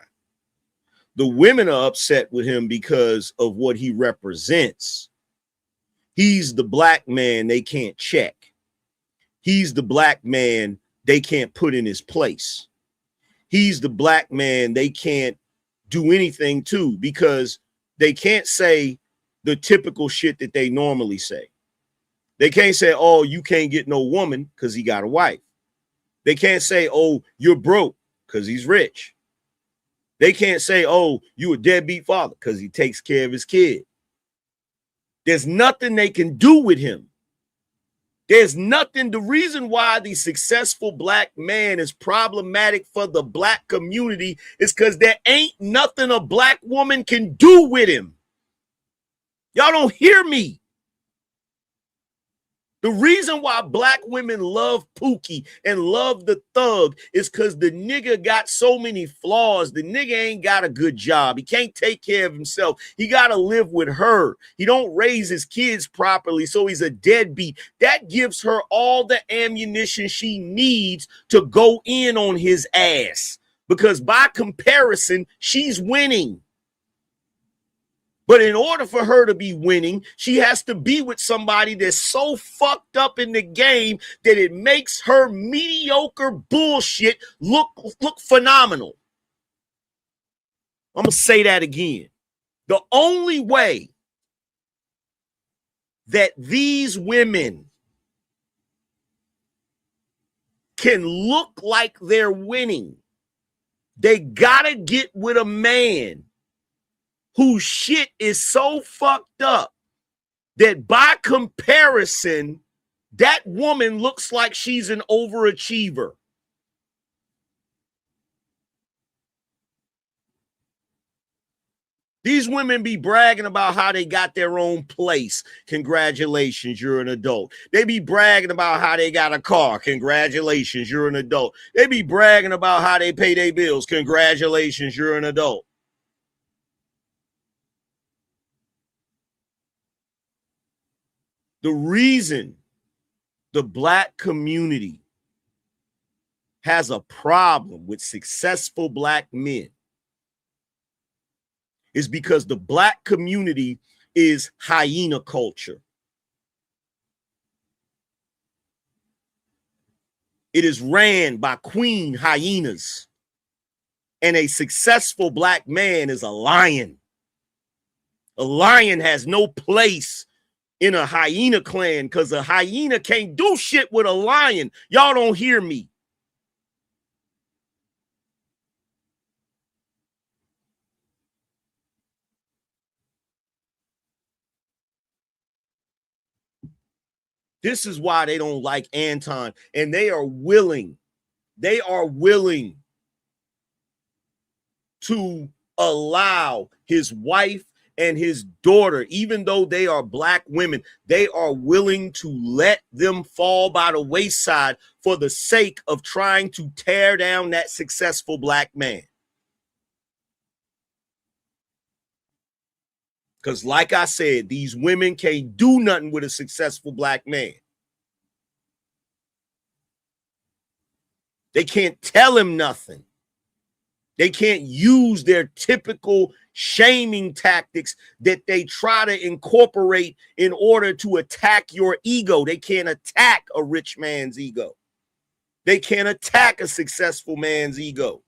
The women are upset with him because of what he represents. He's the black man they can't check. He's the black man they can't put in his place. He's the black man they can't do anything to because they can't say the typical shit that they normally say. They can't say, oh, you can't get no woman because he got a wife. They can't say, oh, you're broke because he's rich. They can't say, oh, you a deadbeat father because he takes care of his kid. There's nothing they can do with him. There's nothing. The reason why the successful black man is problematic for the black community is because there ain't nothing a black woman can do with him. Y'all don't hear me. The reason why black women love Pookie and love the thug is because the nigga got so many flaws. The nigga ain't got a good job. He can't take care of himself. He got to live with her. He don't raise his kids properly, so he's a deadbeat. That gives her all the ammunition she needs to go in on his ass because by comparison, she's winning. But in order for her to be winning, she has to be with somebody that's so fucked up in the game that it makes her mediocre bullshit look phenomenal. I'm going to say that again. The only way that these women can look like they're winning, they gotta get with a man whose shit is so fucked up that by comparison, that woman looks like she's an overachiever. These women be bragging about how they got their own place. Congratulations, you're an adult. They be bragging about how they got a car. Congratulations, you're an adult. They be bragging about how they pay their bills. Congratulations, you're an adult. The reason the black community has a problem with successful black men is because the black community is hyena culture. It is ran by queen hyenas. And a successful black man is a lion. A lion has no place in a hyena clan because a hyena can't do shit with a lion. Y'all don't hear me. This is why they don't like Anton, and they are willing to allow his wife and his daughter, even though they are black women, they are willing to let them fall by the wayside for the sake of trying to tear down that successful black man. Because like I said, these women can't do nothing with a successful black man. They can't tell him nothing. They can't use their typical shaming tactics that they try to incorporate in order to attack your ego. They can't attack a rich man's ego. They can't attack a successful man's ego.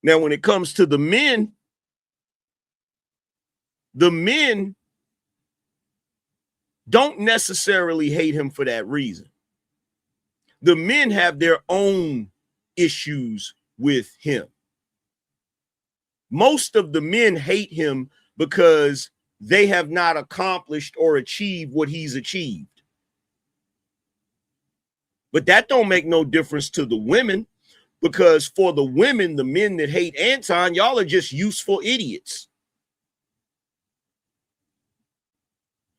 Now, when it comes to the men don't necessarily hate him for that reason. The men have their own issues with him. Most of the men hate him because they have not accomplished or achieved what he's achieved. But that don't make no difference to the women, because for the women, the men that hate Anton, y'all are just useful idiots.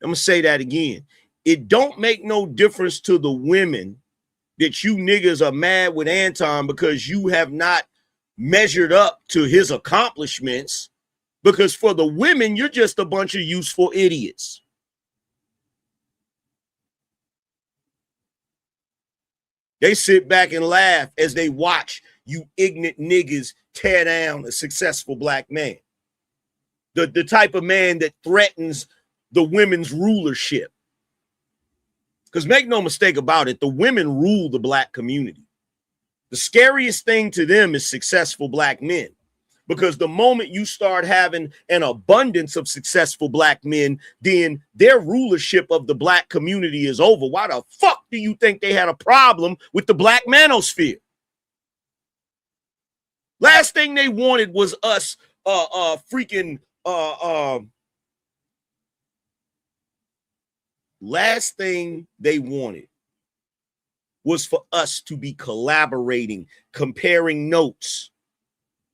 I'm going to say that again. It don't make no difference to the women that you niggas are mad with Anton because you have not measured up to his accomplishments, because for the women, you're just a bunch of useful idiots. They sit back and laugh as they watch you ignorant niggas tear down a successful black man. The type of man that threatens the women's rulership. Because make no mistake about it, the women rule the black community. The scariest thing to them is successful black men. Because the moment you start having an abundance of successful black men, then their rulership of the black community is over. Why the fuck do you think they had a problem with the black manosphere? Last thing they wanted was us last thing they wanted was for us to be collaborating, comparing notes,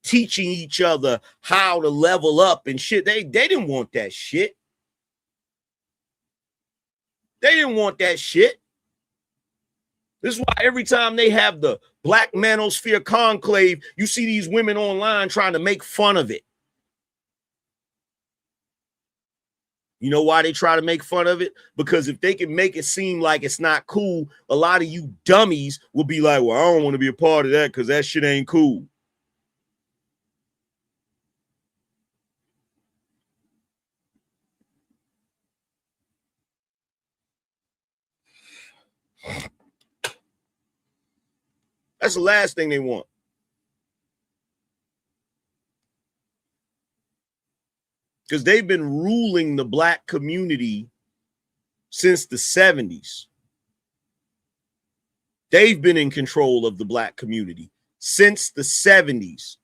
teaching each other how to level up and shit. They didn't want that shit. They didn't want that shit. This is why every time they have the Black Manosphere Conclave, you see these women online trying to make fun of it. You know why they try to make fun of it? Because if they can make it seem like it's not cool, a lot of you dummies will be like, well, I don't want to be a part of that because that shit ain't cool. That's the last thing they want. Because they've been ruling the black community since the 70s. They've been in control of the black community since the 70s.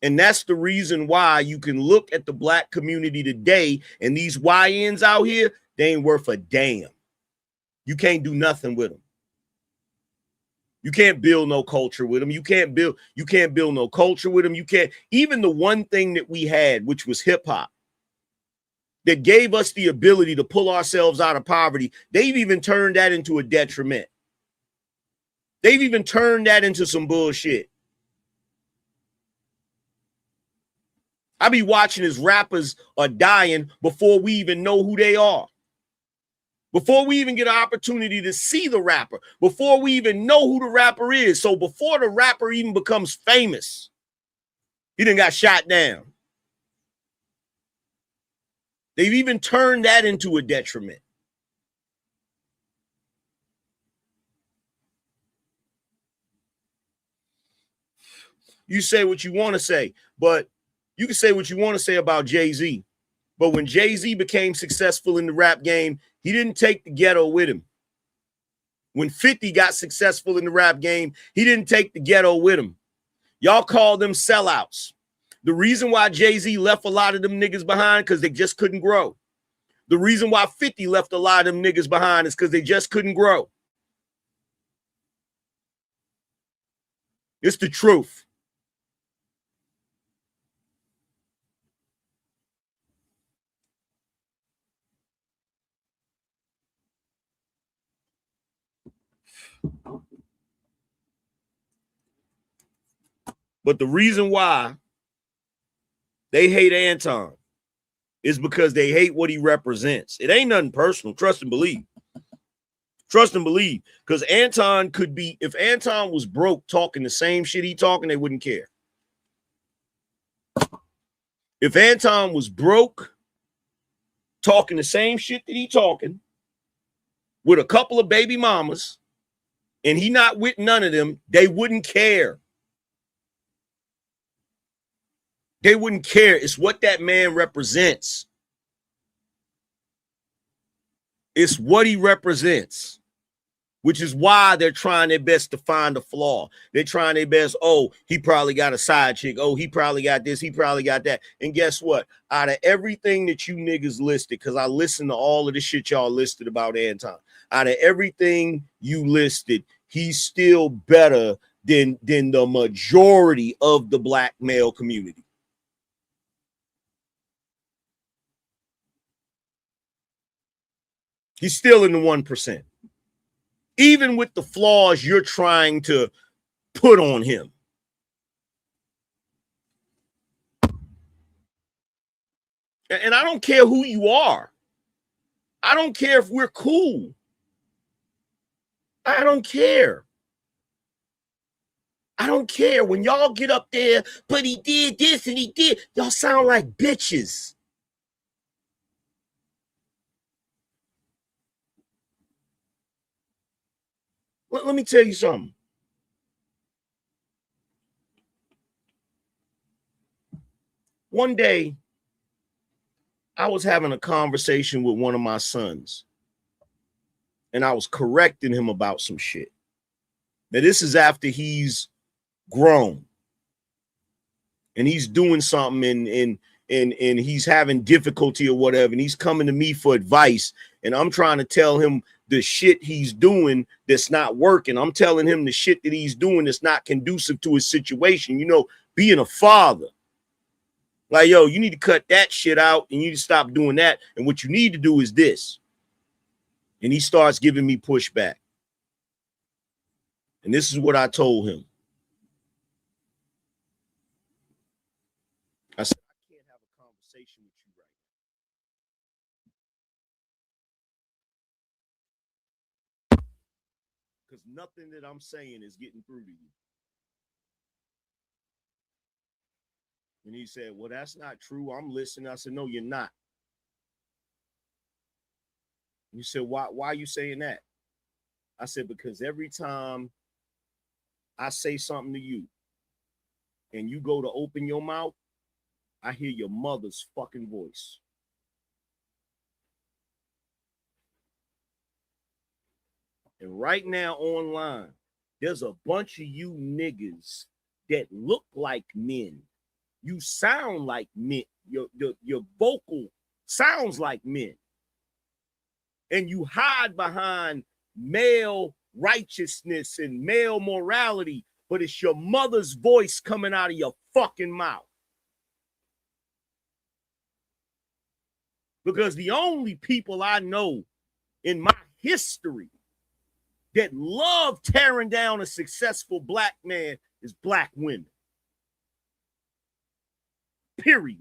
And that's the reason why you can look at the black community today and these YNs out here, they ain't worth a damn. You can't do nothing with them. You can't build no culture with them. You can't build no culture with them. You can't, even the one thing that we had, which was hip hop, that gave us the ability to pull ourselves out of poverty, they've even turned that into a detriment. They've even turned that into some bullshit. I be watching as rappers are dying before we even know who they are. Before we even get an opportunity to see the rapper, before we even know who the rapper is. So before the rapper even becomes famous, he done got shot down. They've even turned that into a detriment. You say what you want to say, but you can say what you want to say about Jay-Z. But when Jay-Z became successful in the rap game, he didn't take the ghetto with him. When 50 got successful in the rap game, he didn't take the ghetto with him. Y'all call them sellouts. The reason why Jay-Z left a lot of them niggas behind because they just couldn't grow. The reason why 50 left a lot of them niggas behind is because they just couldn't grow. It's the truth. But the reason why they hate Anton is because they hate what he represents. It ain't nothing personal. Trust and believe. Trust and believe. Because Anton could be, if Anton was broke talking the same shit he talking, they wouldn't care. If Anton was broke talking the same shit that he talking with a couple of baby mamas and he not with none of them, they wouldn't care. They wouldn't care. It's what that man represents. It's what he represents, which is why they're trying their best to find a flaw. They're trying their best. Oh, he probably got a side chick. Oh, he probably got this. He probably got that. And guess what? Out of everything that you niggas listed, because I listened to all of the shit y'all listed about Anton. Out of everything you listed, he's still better than the majority of the black male community. He's still in the 1%. Even with the flaws you're trying to put on him. And I don't care who you are. I don't care if we're cool. I don't care. I don't care. When y'all get up there, but he did this and he did, y'all sound like bitches. Let me tell you something. One day, I was having a conversation with one of my sons, and I was correcting him about some shit. Now, this is after he's grown, and he's doing something, and he's having difficulty or whatever, and he's coming to me for advice, and I'm trying to tell him the shit he's doing that's not working. I'm telling him the shit that he's doing that's not conducive to his situation. You know, being a father. Like, yo, you need to cut that shit out and you need to stop doing that. And what you need to do is this. And he starts giving me pushback. And this is what I told him. I said, I can't have a conversation with you right now. because nothing that I'm saying is getting through to you. And he said, well, that's not true. I'm listening. I said, no, you're not. You said, why are you saying that? I said, because every time I say something to you and you go to open your mouth, I hear your mother's fucking voice. And right now online, there's a bunch of you niggas that look like men. You sound like men. Your vocal sounds like men. And you hide behind male righteousness and male morality, but it's your mother's voice coming out of your fucking mouth. Because the only people I know in my history that love tearing down a successful black man is black women. Period.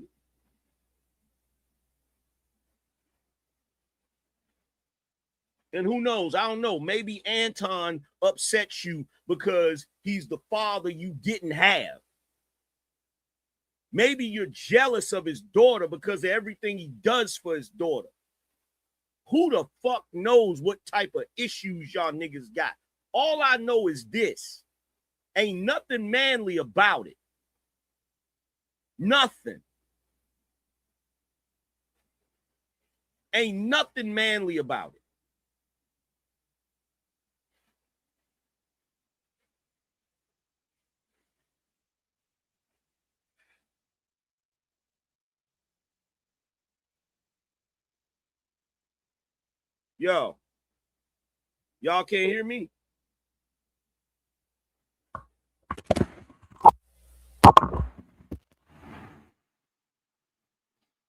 And who knows? I don't know. Maybe Anton upsets you because he's the father you didn't have. Maybe you're jealous of his daughter because of everything he does for his daughter. Who the fuck knows what type of issues y'all niggas got? All I know is this. Ain't nothing manly about it. Nothing. Ain't nothing manly about it. Yo, y'all can't hear me?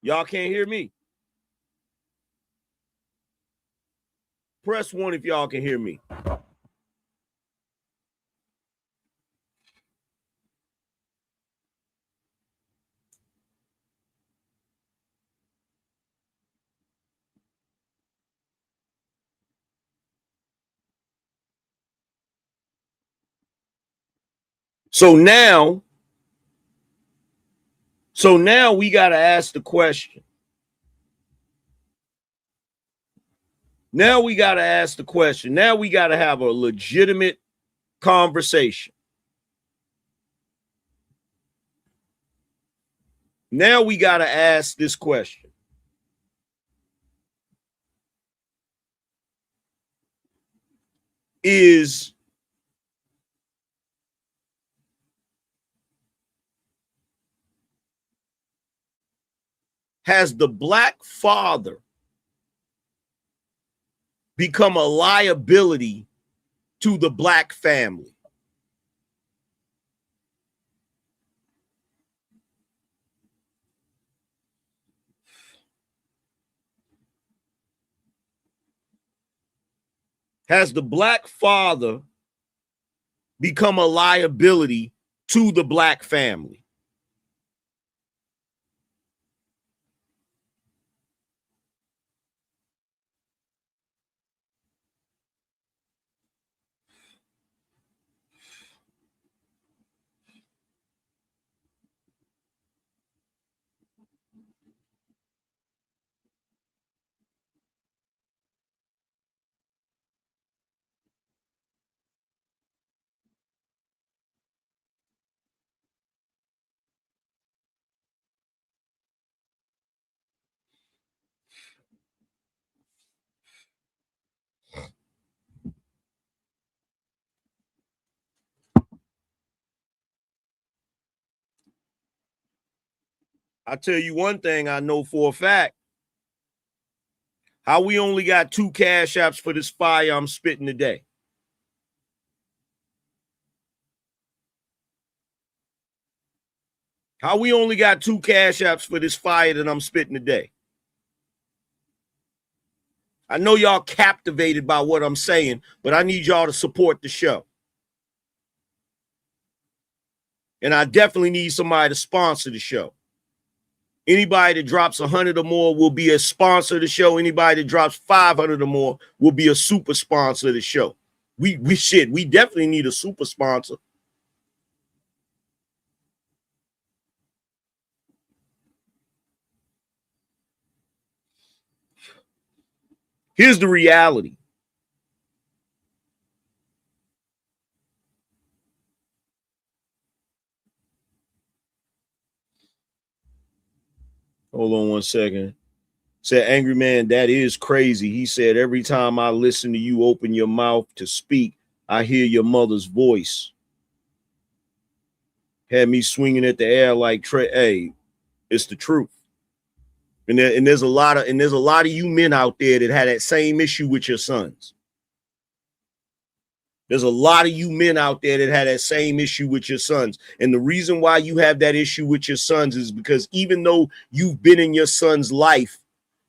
Y'all can't hear me? Press 1 if y'all can hear me. So now we got to ask the question. Now we got to ask the question. Now we got to have a legitimate conversation. Now we got to ask this question. Has the black father become a liability to the black family? Has the black father become a liability to the black family? I tell you one thing I know for a fact. How we only got 2 cash apps for this fire I'm spitting today. How we only got 2 cash apps for this fire that I'm spitting today. I know y'all captivated by what I'm saying, but I need y'all to support the show. And I definitely need somebody to sponsor the show. Anybody that drops 100 or more will be a sponsor of the show. Anybody that drops 500 or more will be a super sponsor of the show. We definitely need a super sponsor. Here's the reality. Hold on one second. Said Angry Man, that is crazy. He said, every time I listen to you open your mouth to speak, I hear your mother's voice. Had me swinging at the air like Trey. Hey, it's the truth. And there's a lot of you men out there that had that same issue with your sons. There's a lot of you men out there that had that same issue with your sons. And the reason why you have that issue with your sons is because even though you've been in your son's life,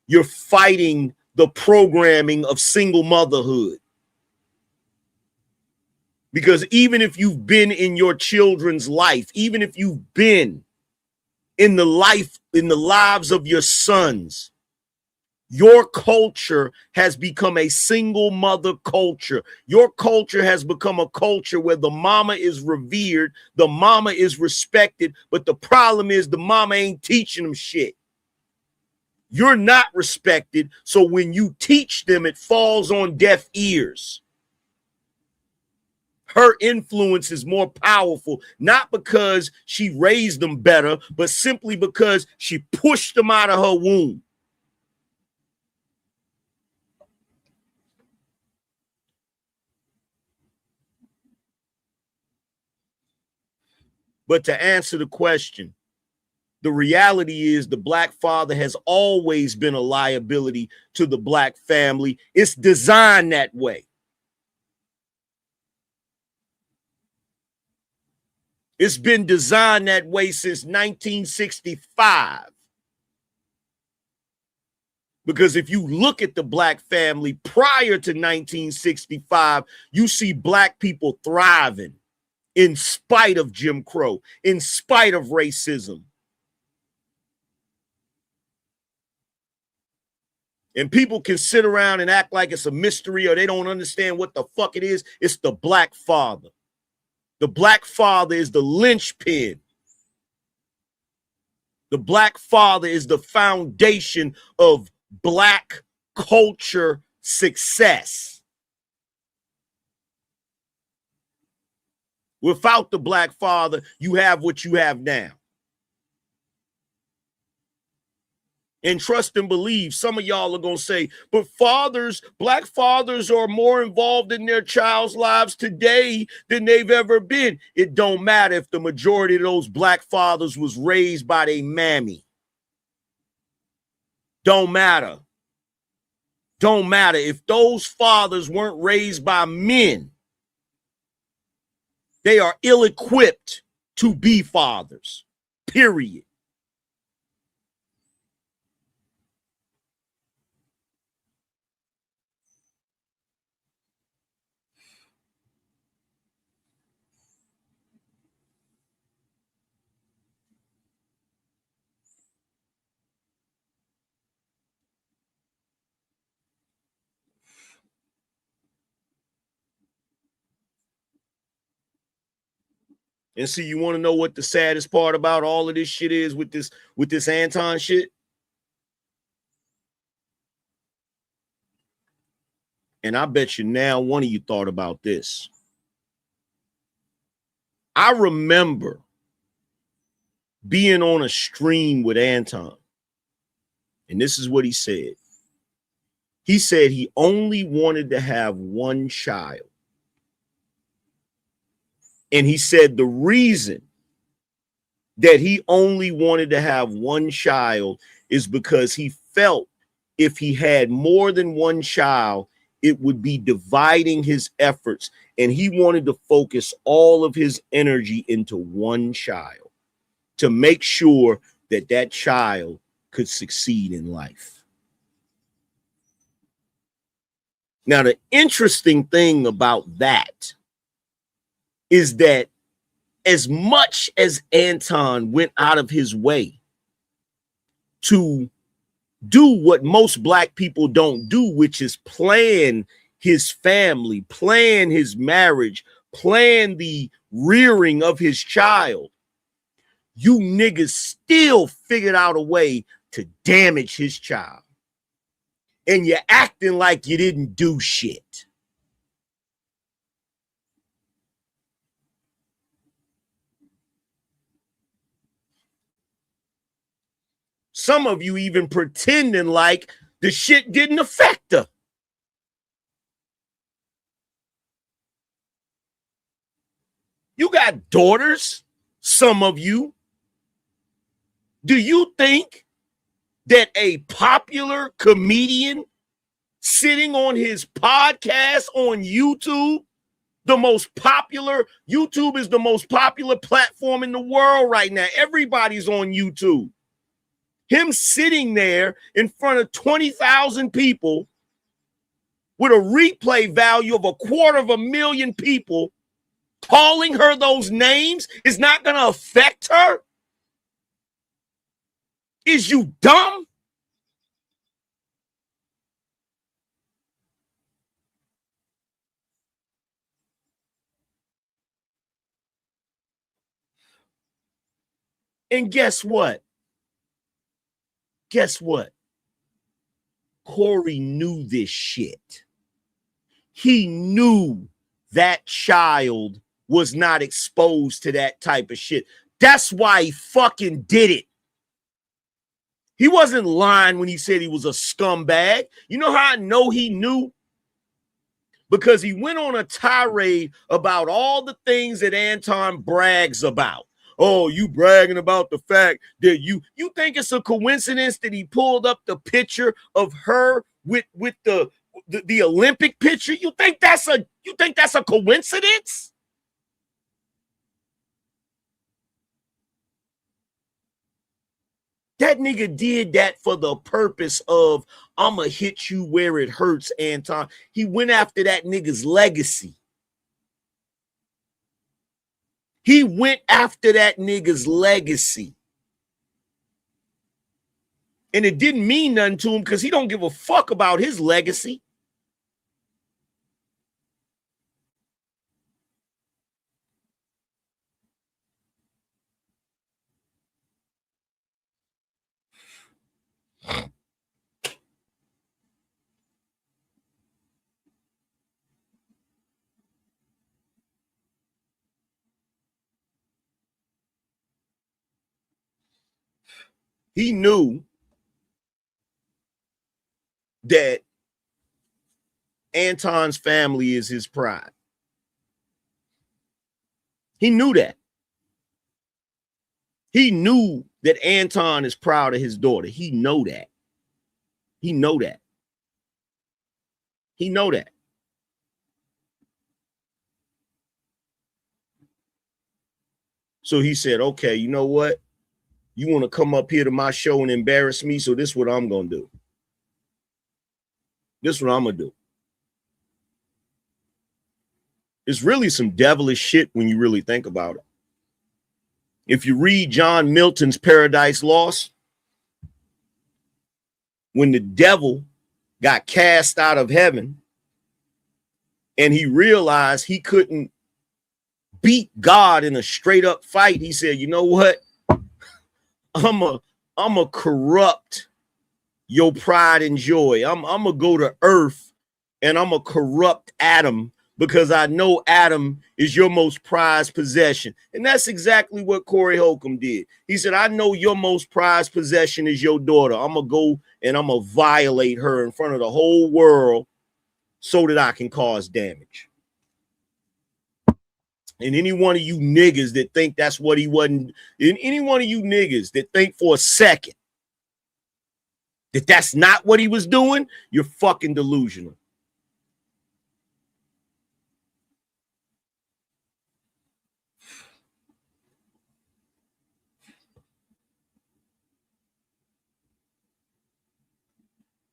you're fighting the programming of single motherhood. Because even if you've been in your children's life, even if you've been in the lives of your sons, your culture has become a single mother culture. Your culture has become a culture where the mama is revered, the mama is respected, but the problem is the mama ain't teaching them shit. You're not respected, so when you teach them, it falls on deaf ears. Her influence is more powerful, not because she raised them better, but simply because she pushed them out of her womb. But to answer the question, the reality is the black father has always been a liability to the black family. It's designed that way. It's been designed that way since 1965. Because if you look at the black family prior to 1965, you see black people thriving in spite of Jim Crow, in spite of racism. And people can sit around and act like it's a mystery or they don't understand what the fuck it is. It's the black father. The black father is the linchpin. The black father is the foundation of black culture success. Without the black father, you have what you have now. And trust and believe, some of y'all are going to say, but black fathers are more involved in their child's lives today than they've ever been. It don't matter if the majority of those black fathers was raised by their mammy. Don't matter. Don't matter if those fathers weren't raised by men. They are ill-equipped to be fathers, period. And see, you want to know what the saddest part about all of this shit is with this Anton shit? And I bet you now one of you thought about this. I remember being on a stream with Anton, and this is what he said. He said he only wanted to have one child. And he said the reason that he only wanted to have one child is because he felt if he had more than one child, it would be dividing his efforts. And he wanted to focus all of his energy into one child to make sure that that child could succeed in life. Now, the interesting thing about that is that as much as Anton went out of his way to do what most black people don't do, which is plan his family, plan his marriage, plan the rearing of his child, you niggas still figured out a way to damage his child. And you're acting like you didn't do shit. Some of you even pretending like the shit didn't affect her. You got daughters, some of you. Do you think that a popular comedian sitting on his podcast on YouTube, YouTube is the most popular platform in the world right now. Everybody's on YouTube. Him sitting there in front of 20,000 people with a replay value of 250,000 people, calling her those names is not going to affect her? Is you dumb? And guess what? Guess what? Corey knew this shit. He knew that child was not exposed to that type of shit. That's why he fucking did it. He wasn't lying when he said he was a scumbag. You know how I know he knew? Because he went on a tirade about all the things that Anton brags about. Oh, you bragging about the fact that you think it's a coincidence that he pulled up the picture of her with the Olympic picture? You think that's a coincidence? That nigga did that for the purpose of, I'ma hit you where it hurts, Anton. He went after that nigga's legacy. He went after that nigga's legacy. And it didn't mean nothing to him because he don't give a fuck about his legacy. He knew that Anton's family is his pride. He knew that. He knew that Anton is proud of his daughter. He know that. He know that. He know that. So he said, okay, you know what? You want to come up here to my show and embarrass me, so this is what I'm going to do. This is what I'm going to do. It's really some devilish shit when you really think about it. If you read John Milton's Paradise Lost, when the devil got cast out of heaven and he realized he couldn't beat God in a straight up fight, he said, you know what? I'm a corrupt your pride and joy. I'm gonna go to earth and I'm a corrupt Adam because I know Adam is your most prized possession. And that's exactly what Corey Holcomb did. He said, I know your most prized possession is your daughter. I'm gonna go and I'm gonna violate her in front of the whole world so that I can cause damage. And any one of you niggas that think that's what he wasn't, and any one of you niggas that think for a second that that's not what he was doing, you're fucking delusional.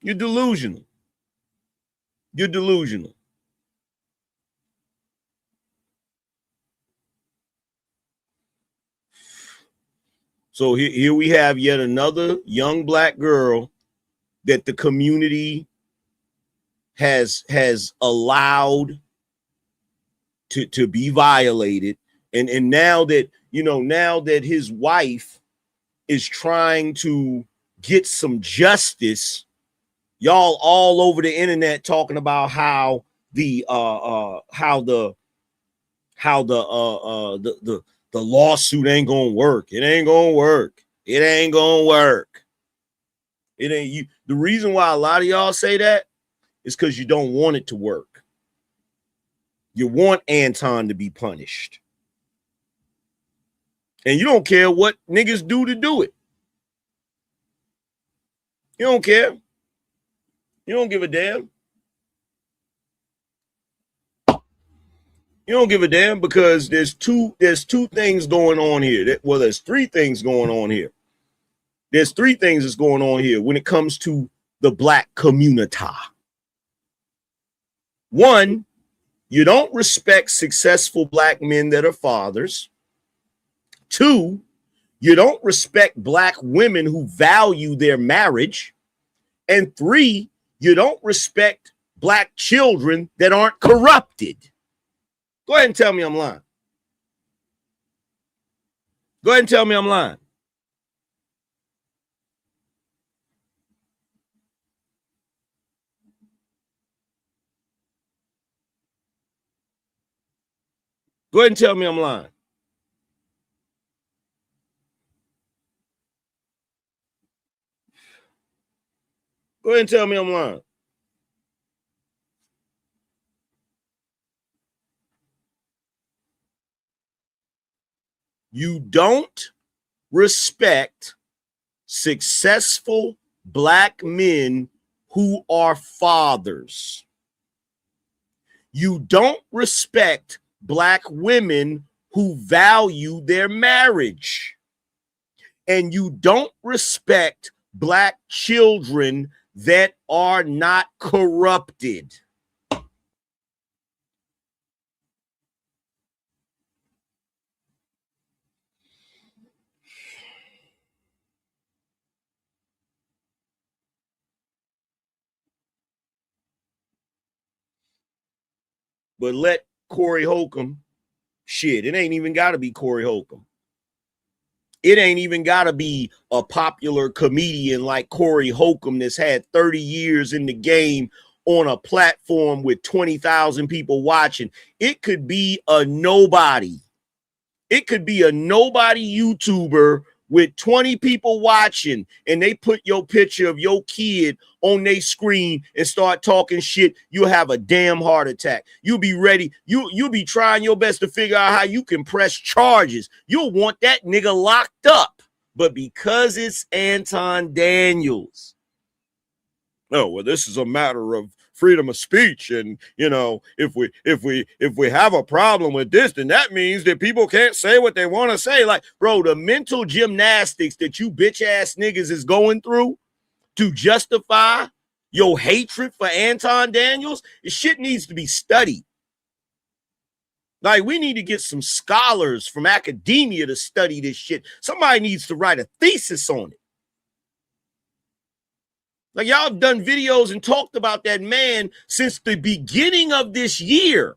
You're delusional. You're delusional. So here we have yet another young black girl that the community has allowed to be violated, and now that now that his wife is trying to get some justice, y'all all over the internet talking about how the lawsuit ain't gonna work. It ain't gonna work. It ain't gonna work. It ain't you. The reason why a lot of y'all say that is because you don't want it to work. You want Anton to be punished. And you don't care what niggas do to do it. You don't care. You don't give a damn. You don't give a damn because there's two things going on here. Well, there's three things going on here. There's three things that's going on here when it comes to the black community. One, you don't respect successful black men that are fathers. Two, you don't respect black women who value their marriage. And three, you don't respect black children that aren't corrupted. Go ahead and tell me I'm lying. Go ahead and tell me I'm lying. Go ahead and tell me I'm lying. Go ahead and tell me I'm lying. You don't respect successful black men who are fathers. You don't respect black women who value their marriage. And you don't respect black children that are not corrupted. But let Corey Holcomb, shit, it ain't even got to be Corey Holcomb. It ain't even got to be a popular comedian like Corey Holcomb that's had 30 years in the game on a platform with 20,000 people watching. It could be a nobody. It could be a nobody YouTuber with 20 people watching, and they put your picture of your kid on their screen and start talking shit. You'll have a damn heart attack. You'll be ready. You'll be trying your best to figure out how you can press charges. You'll want that nigga locked up. But because it's Anton Daniels, oh, well, this is a matter of freedom of speech, and if we have a problem with this, then that means that people can't say what they want to say. Like, bro, the mental gymnastics that you bitch ass niggas is going through to justify your hatred for Anton Daniels, this shit needs to be studied. Like, we need to get some scholars from academia to study this shit. Somebody needs to write a thesis on it. Like, y'all have done videos and talked about that man since the beginning of this year.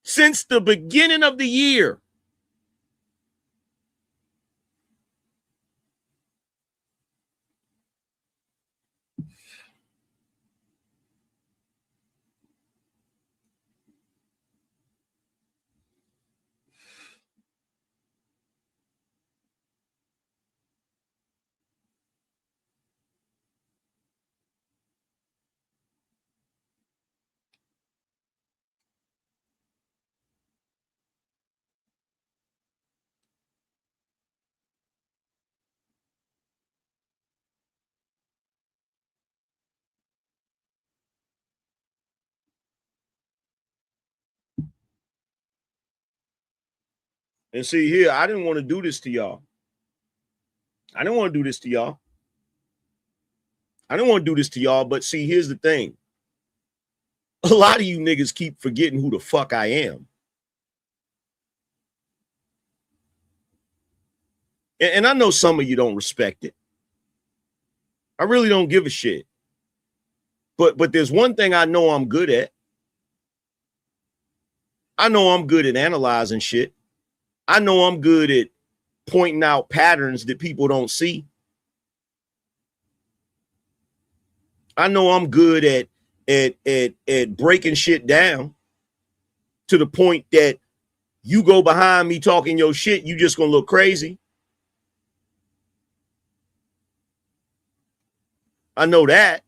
Since the beginning of the year. And see here, I didn't want to do this to y'all. I didn't want to do this to y'all. I didn't want to do this to y'all, but see, here's the thing. A lot of you niggas keep forgetting who the fuck I am. And I know some of you don't respect it. I really don't give a shit. But there's one thing I know I'm good at. I know I'm good at analyzing shit. I know I'm good at pointing out patterns that people don't see. I know I'm good at breaking shit down to the point that you go behind me talking your shit, you just gonna look crazy. I know that.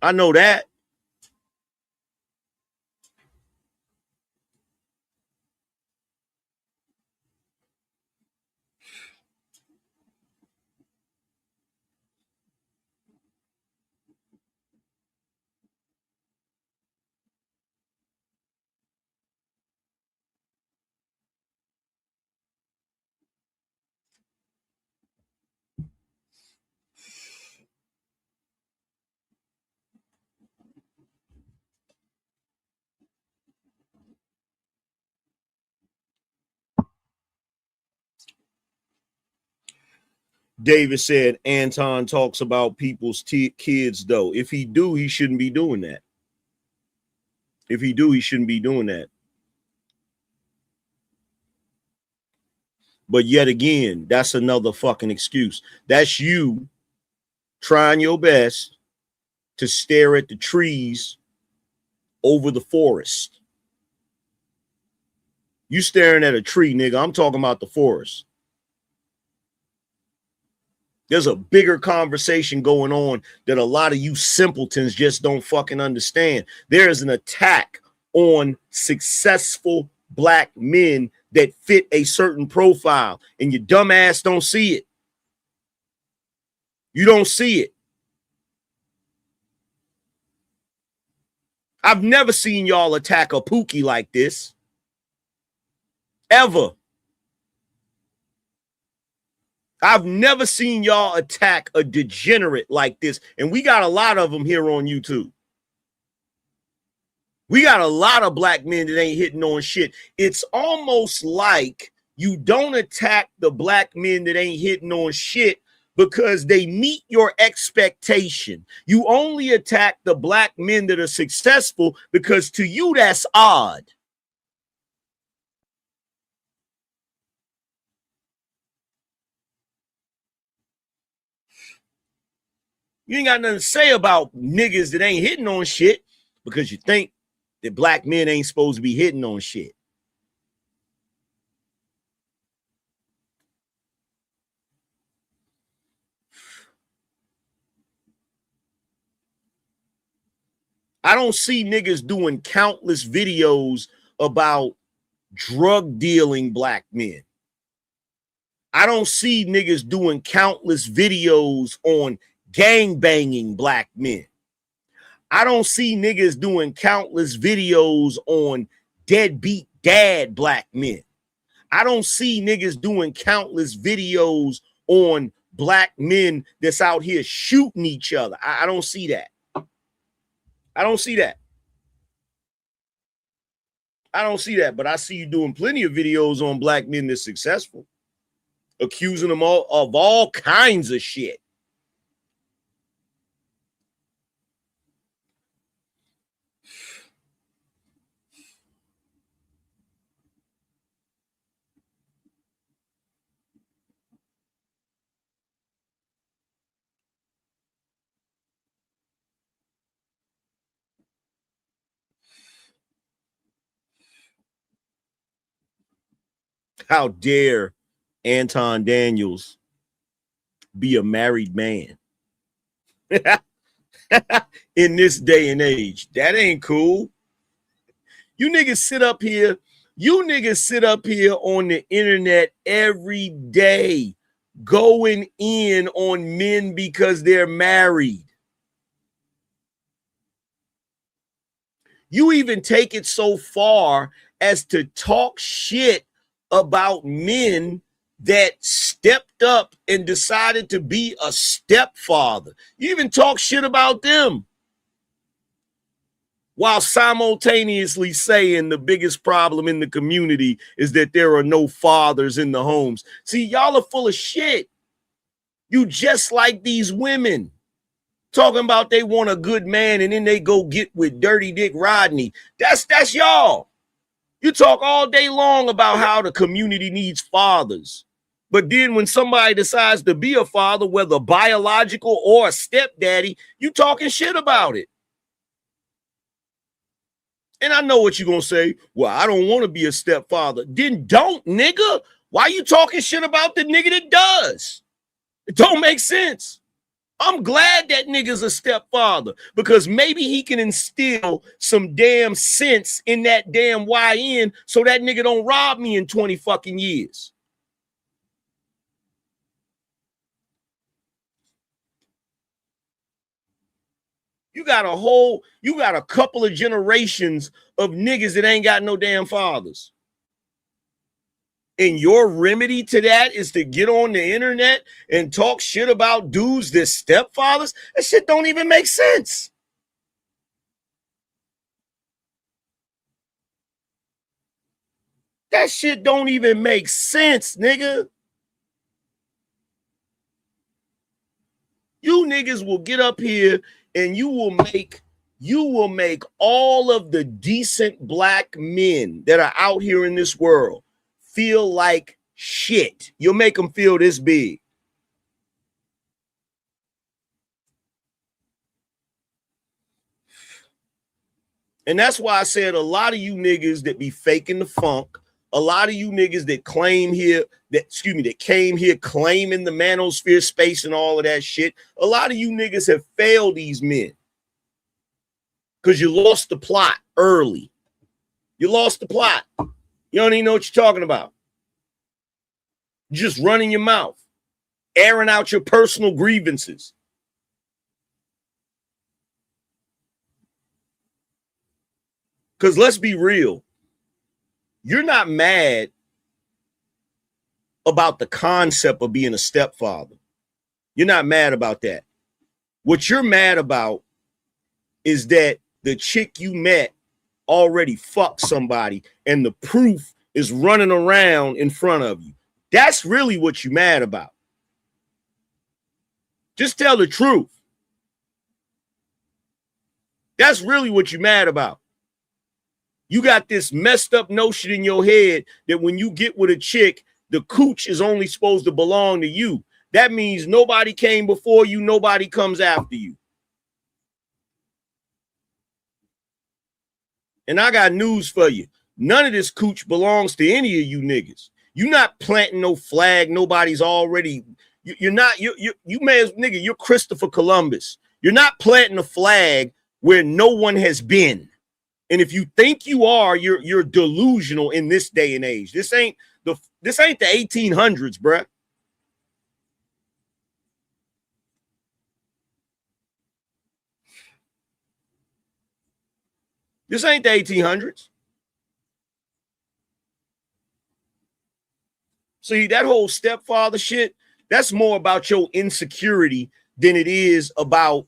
I know that. David said Anton talks about people's kids, though. If he do, he shouldn't be doing that. If he do, he shouldn't be doing that. But yet again, that's another fucking excuse. That's you trying your best to stare at the trees over the forest. You staring at a tree, nigga. I'm talking about the forest. There's a bigger conversation going on that a lot of you simpletons just don't fucking understand. There is an attack on successful black men that fit a certain profile, and your dumb ass don't see it. You don't see it. I've never seen y'all attack a Pookie like this. Ever. I've never seen y'all attack a degenerate like this. And we got a lot of them here on YouTube. We got a lot of black men that ain't hitting on shit. It's almost like you don't attack the black men that ain't hitting on shit because they meet your expectation. You only attack the black men that are successful because to you that's odd. You ain't got nothing to say about niggas that ain't hitting on shit because you think that black men ain't supposed to be hitting on shit. I don't see niggas doing countless videos about drug dealing black men. I don't see niggas doing countless videos on gang banging black men. I don't see niggas doing countless videos on deadbeat dad black men. I don't see niggas doing countless videos on black men that's out here shooting each other. I don't see that. I don't see that. I don't see that, but I see you doing plenty of videos on black men that's successful, accusing them all of all kinds of shit. How dare Anton Daniels be a married man in this day and age? That ain't cool. You niggas sit up here on the internet every day going in on men because they're married. You even take it so far as to talk shit about men that stepped up and decided to be a stepfather. You even talk shit about them. while simultaneously saying the biggest problem in the community is that there are no fathers in the homes. See, y'all are full of shit. You just like these women talking about they want a good man and then they go get with Dirty Dick Rodney. That's y'all. You talk all day long about how the community needs fathers. But then when somebody decides to be a father, whether biological or a stepdaddy, you talking shit about it. And I know what you're going to say. Well, I don't want to be a stepfather. Then don't, nigga. Why you talking shit about the nigga that does? It don't make sense. I'm glad that nigga's a stepfather because maybe he can instill some damn sense in that damn YN so that nigga don't rob me in 20 fucking years. You got a couple of generations of niggas that ain't got no damn fathers. And your remedy to that is to get on the internet and talk shit about dudes that stepfathers? That shit don't even make sense. That shit don't even make sense, nigga. You niggas will get up here and you will make all of the decent black men that are out here in this world feel like shit. You'll make them feel this big. And that's why I said a lot of you niggas that be faking the funk, a lot of you niggas that came here claiming the manosphere space and all of that shit, a lot of you niggas have failed these men because you lost the plot early. You lost the plot. You don't even know what you're talking about. Just running your mouth, airing out your personal grievances. Because let's be real, you're not mad about the concept of being a stepfather. You're not mad about that. What you're mad about is that the chick you met already fucked somebody and the proof is running around in front of you. That's really what you're mad about. Just tell the truth. That's really what you're mad about. You got this messed up notion in your head that when you get with a chick, the cooch is only supposed to belong to you. That means nobody came before you, nobody comes after you. And I got news for you. None of this cooch belongs to any of you niggas. You're not planting no flag. Nobody's already. You're not. You may as nigga. You're Christopher Columbus. You're not planting a flag where no one has been. And if you think you are, you're delusional in this day and age. This ain't the 1800s, bruh. This ain't the 1800s. See, that whole stepfather shit, that's more about your insecurity than it is about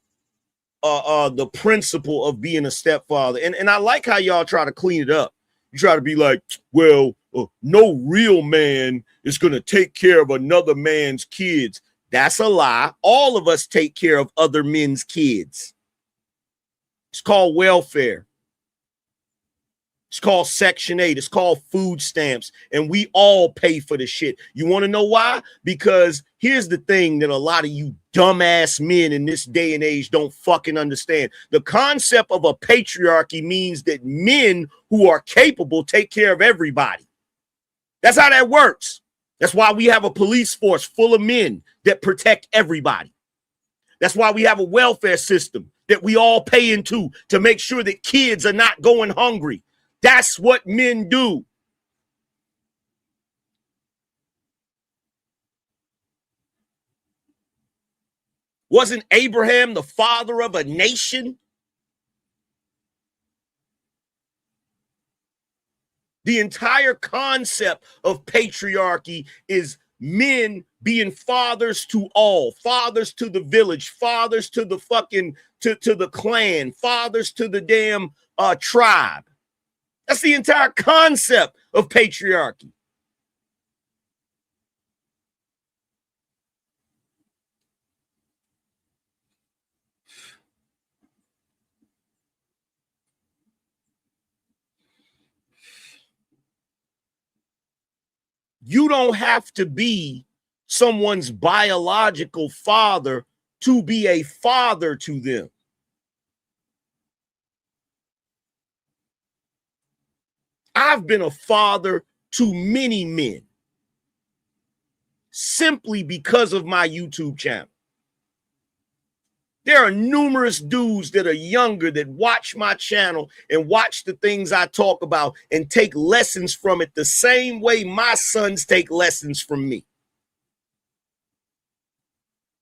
the principle of being a stepfather. And I like how y'all try to clean it up. You try to be like, well, no real man is going to take care of another man's kids. That's a lie. All of us take care of other men's kids. It's called welfare. It's called Section 8. It's called food stamps. And we all pay for the shit. You want to know why? Because here's the thing that a lot of you dumbass men in this day and age don't fucking understand. The concept of a patriarchy means that men who are capable take care of everybody. That's how that works. That's why we have a police force full of men that protect everybody. That's why we have a welfare system that we all pay into to make sure that kids are not going hungry. That's what men do. Wasn't Abraham the father of a nation? The entire concept of patriarchy is men being fathers to all, fathers to the village, fathers to the fucking, to the clan, fathers to the damn tribe. That's the entire concept of patriarchy. You don't have to be someone's biological father to be a father to them. I've been a father to many men simply because of my YouTube channel. There are numerous dudes that are younger that watch my channel and watch the things I talk about and take lessons from it the same way my sons take lessons from me.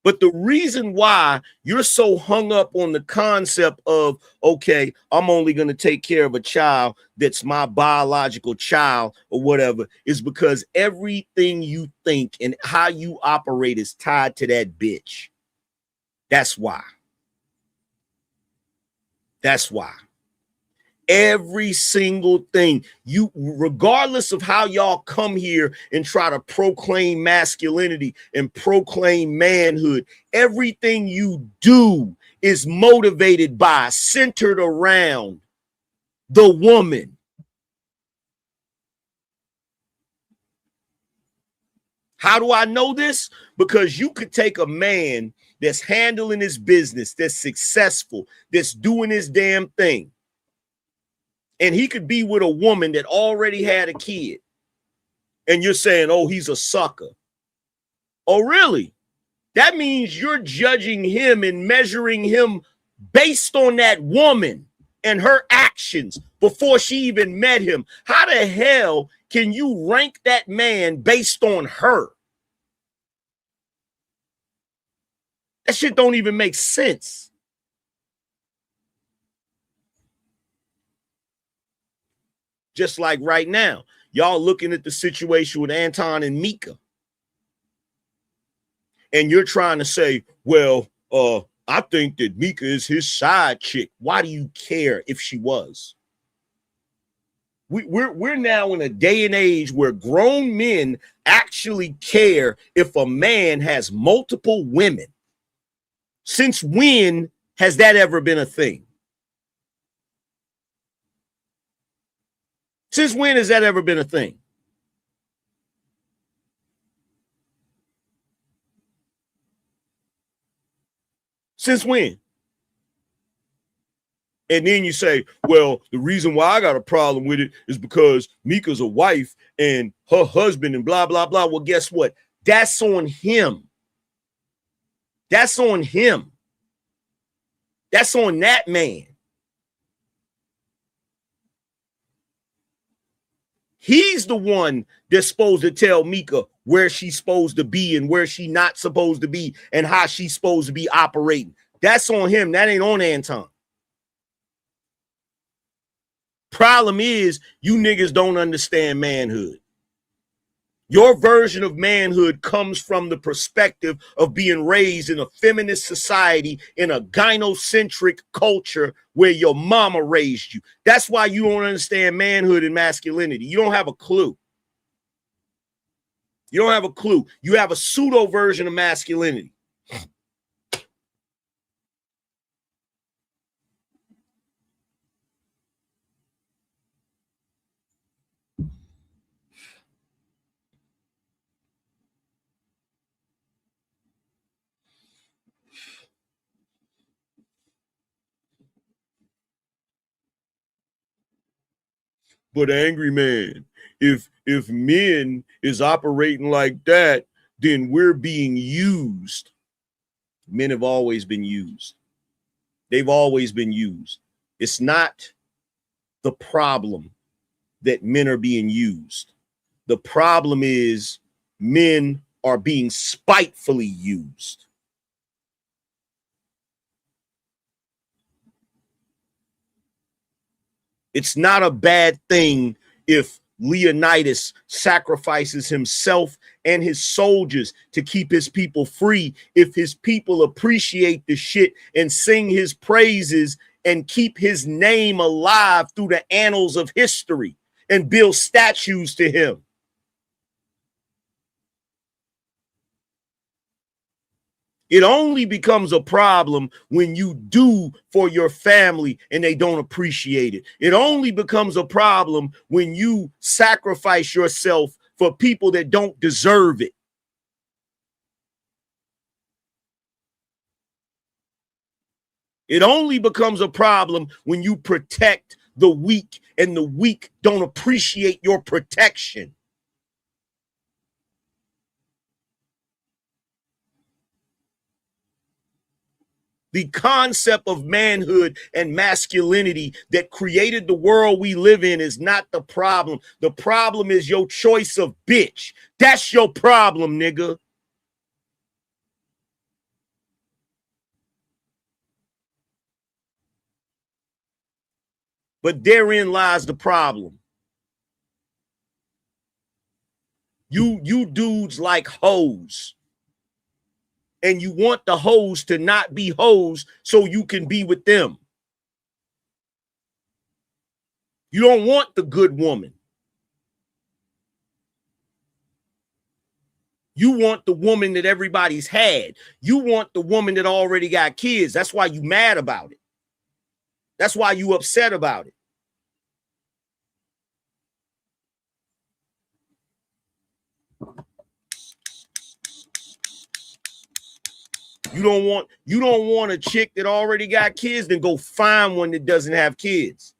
But the reason why you're so hung up on the concept of, okay, I'm only going to take care of a child that's my biological child or whatever, is because everything you think and how you operate is tied to that bitch. That's why. That's why. Every single thing, you, regardless of how y'all come here and try to proclaim masculinity and proclaim manhood, everything you do is motivated by, centered around the woman. How do I know this? Because you could take a man that's handling his business, that's successful, that's doing his damn thing, and he could be with a woman that already had a kid, and you're saying, oh, he's a sucker. Oh, really? That means you're judging him and measuring him based on that woman and her actions before she even met him. How the hell can you rank that man based on her? That shit don't even make sense. Just like right now, y'all looking at the situation with Anton and Mika. And you're trying to say, well, I think that Mika is his side chick. Why do you care if she was? We're now in a day and age where grown men actually care if a man has multiple women. Since when has that ever been a thing? Since when has that ever been a thing? Since when? And then you say, well, the reason why I got a problem with it is because Mika's a wife and her husband and blah, blah, blah. Well, guess what? That's on him. That's on him. That's on that man. He's the one that's supposed to tell Mika where she's supposed to be and where she's not supposed to be and how she's supposed to be operating. That's on him. That ain't on Anton. Problem is, you niggas don't understand manhood. Your version of manhood comes from the perspective of being raised in a feminist society, in a gynocentric culture where your mama raised you. That's why you don't understand manhood and masculinity. You don't have a clue. You don't have a clue. You have a pseudo version of masculinity. But angry man, if men is operating like that, then we're being used. Men have always been used. They've always been used. It's not the problem that men are being used. The problem is men are being spitefully used. It's not a bad thing if Leonidas sacrifices himself and his soldiers to keep his people free. If his people appreciate the shit and sing his praises and keep his name alive through the annals of history and build statues to him. It only becomes a problem when you do for your family and they don't appreciate it. It only becomes a problem when you sacrifice yourself for people that don't deserve it. It only becomes a problem when you protect the weak and the weak don't appreciate your protection. The concept of manhood and masculinity that created the world we live in is not the problem. The problem is your choice of bitch. That's your problem, nigga. But therein lies the problem. You dudes like hoes. And you want the hoes to not be hoes so you can be with them. You don't want the good woman. You want the woman that everybody's had. You want the woman that already got kids. That's why you mad about it. That's why you upset about it. You don't want a chick that already got kids, then go find one that doesn't have kids.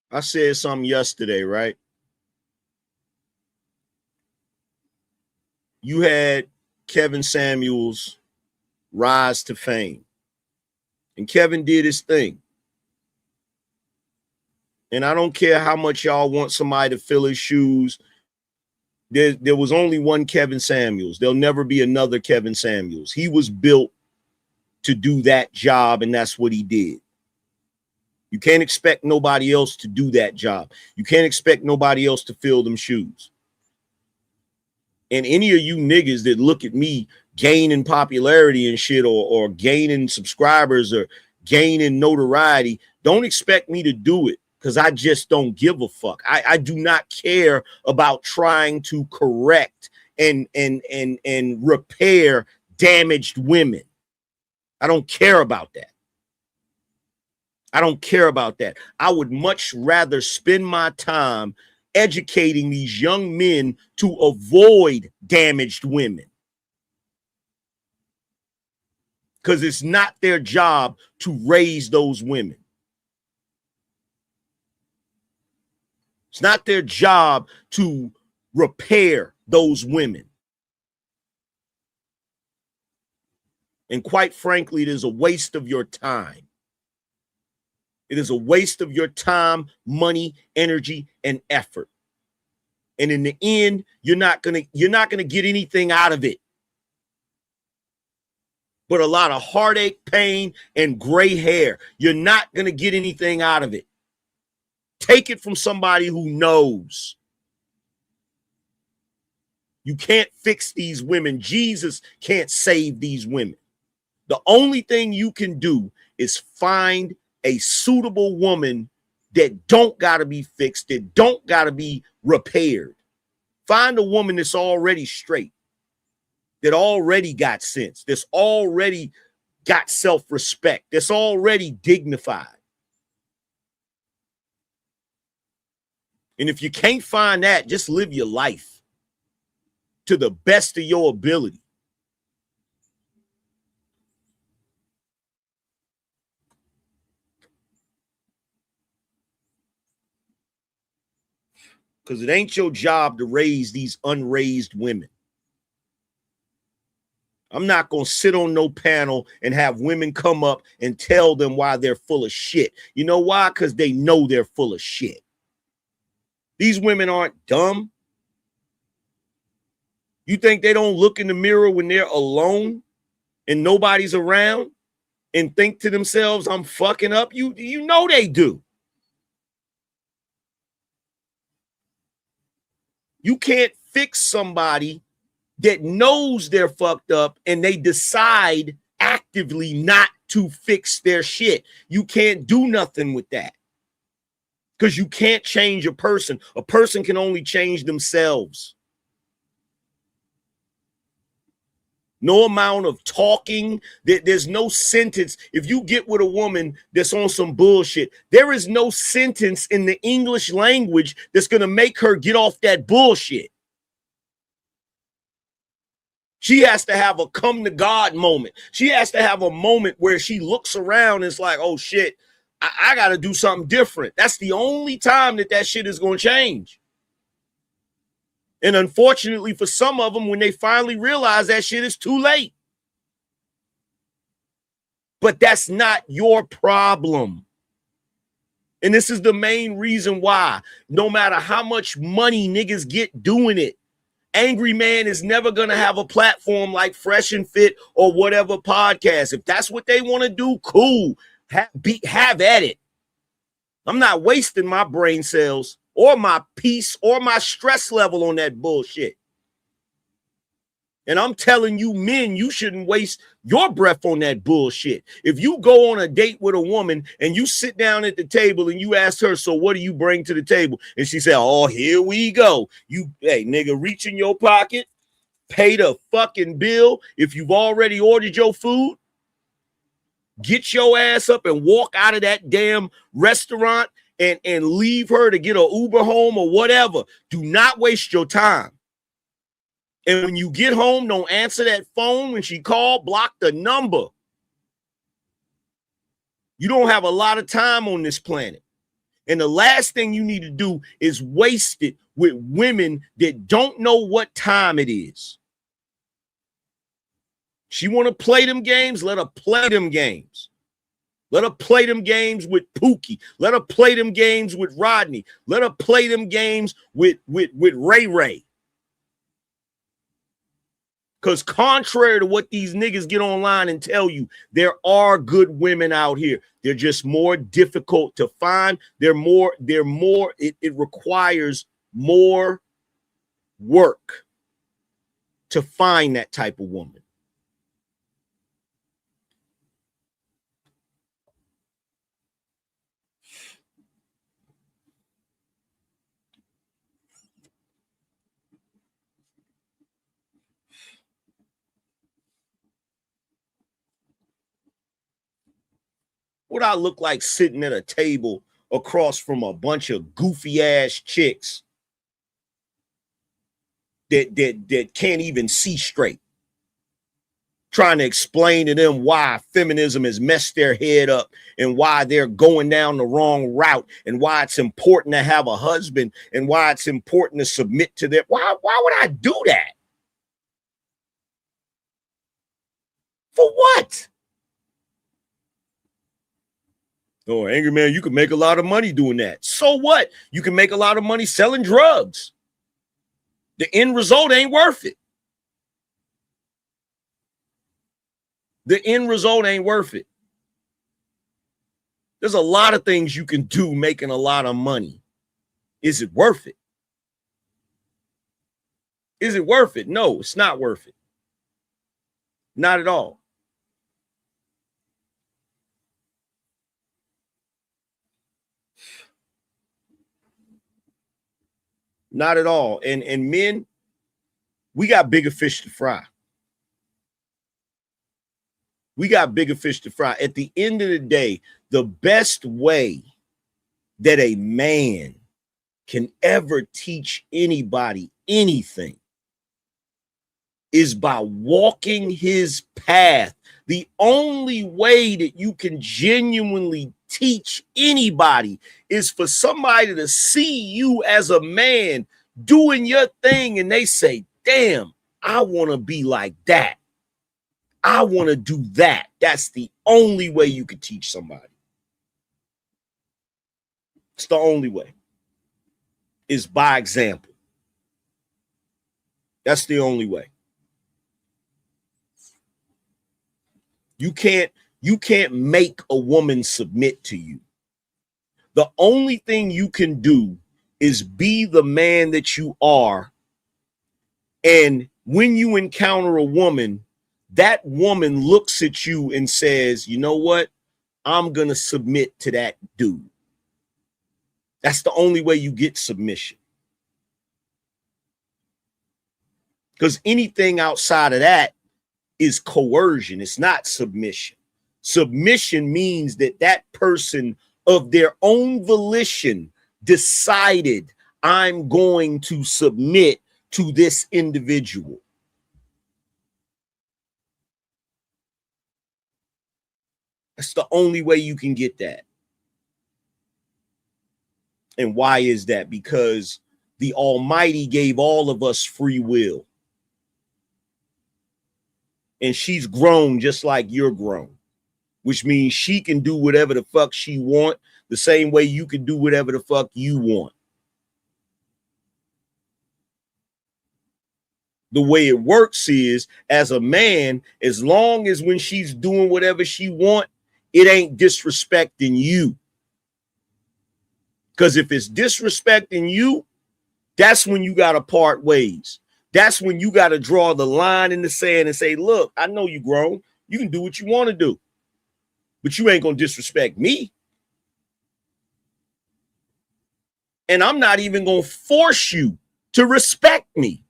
I said something yesterday, right? You had Kevin Samuels rise to fame. And Kevin did his thing. And I don't care how much y'all want somebody to fill his shoes. There was only one Kevin Samuels. There'll never be another Kevin Samuels. He was built to do that job, and that's what he did. You can't expect nobody else to do that job. You can't expect nobody else to fill them shoes. And any of you niggas that look at me gaining popularity and shit, or gaining subscribers or gaining notoriety, don't expect me to do it, because I just don't give a fuck. I do not care about trying to correct and repair damaged women. I don't care about that. I don't care about that. I would much rather spend my time educating these young men to avoid damaged women, because it's not their job to raise those women. It's not their job to repair those women. And quite frankly, it is a waste of your time. It is a waste of your time, money, energy, and effort. And in the end, you're not gonna get anything out of it but a lot of heartache, pain, and gray hair. You're not gonna get anything out of it. Take it from somebody who knows. You can't fix these women. Jesus can't save these women. The only thing you can do is find a suitable woman that don't got to be fixed, that don't got to be repaired. Find a woman that's already straight, that already got sense, that's already got self-respect, that's already dignified. And if you can't find that, just live your life to the best of your ability. Because it ain't your job to raise these unraised women. I'm not going to sit on no panel and have women come up and tell them why they're full of shit. You know why? Because they know they're full of shit. These women aren't dumb. You think they don't look in the mirror when they're alone and nobody's around and think to themselves, I'm fucking up? You know they do. You can't fix somebody that knows they're fucked up and they decide actively not to fix their shit. You can't do nothing with that because you can't change a person. A person can only change themselves. No amount of talking, there's no sentence. If you get with a woman that's on some bullshit, there is no sentence in the English language that's going to make her get off that bullshit. She has to have a come to God moment. She has to have a moment where she looks around and it's like, oh shit, I got to do something different. That's the only time that shit is going to change. And unfortunately for some of them, when they finally realize that shit is too late. But that's not your problem. And this is the main reason why, no matter how much money niggas get doing it, Angryman is never going to have a platform like Fresh and Fit or whatever podcast. If that's what they want to do, cool. Have at it. I'm not wasting my brain cells or my peace or my stress level on that bullshit. And I'm telling you, men, you shouldn't waste your breath on that bullshit. If you go on a date with a woman and you sit down at the table and you ask her, so what do you bring to the table? And she said, oh, here we go. Hey, nigga, reach in your pocket, pay the fucking bill. If you've already ordered your food, get your ass up and walk out of that damn restaurant and leave her to get an Uber home or whatever. Do not waste your time. And when you get home, don't answer that phone. When she called, block the number. You don't have a lot of time on this planet. And the last thing you need to do is waste it with women that don't know what time it is. She want to play them games, let her play them games. Let her play them games with Pookie. Let her play them games with Rodney. Let her play them games with Ray Ray. Because contrary to what these niggas get online and tell you, there are good women out here. They're just more difficult to find. It requires more work to find that type of woman. What I look like sitting at a table across from a bunch of goofy ass chicks that can't even see straight, trying to explain to them why feminism has messed their head up and why they're going down the wrong route and why it's important to have a husband and why it's important to submit to them. Why would I do that? For what? Oh, Angryman, you can make a lot of money doing that. So what? You can make a lot of money selling drugs. The end result ain't worth it. The end result ain't worth it. There's a lot of things you can do making a lot of money. Is it worth it? Is it worth it? No, it's not worth it. Not at all. Not at all. And men, we got bigger fish to fry. We got bigger fish to fry. At the end of the day, the best way that a man can ever teach anybody anything is by walking his path. The only way that you can genuinely teach anybody is for somebody to see you as a man doing your thing and they say, damn, I want to be like that. I want to do that. That's the only way you could teach somebody. It's the only way. Is by example. That's the only way. You can't make a woman submit to you. The only thing you can do is be the man that you are. And when you encounter a woman, that woman looks at you and says, you know what? I'm going to submit to that dude. That's the only way you get submission. Because anything outside of that is coercion. It's not submission. Submission means that that person of their own volition decided, I'm going to submit to this individual. That's the only way you can get that. And why is that? Because the Almighty gave all of us free will. And she's grown just like you're grown, which means she can do whatever the fuck she want, the same way you can do whatever the fuck you want. The way it works is, as a man, as long as when she's doing whatever she want, it ain't disrespecting you. Because if it's disrespecting you, that's when you got to part ways. That's when you got to draw the line in the sand and say, look, I know you grown. You can do what you want to do. But you ain't going to disrespect me. And I'm not even going to force you to respect me.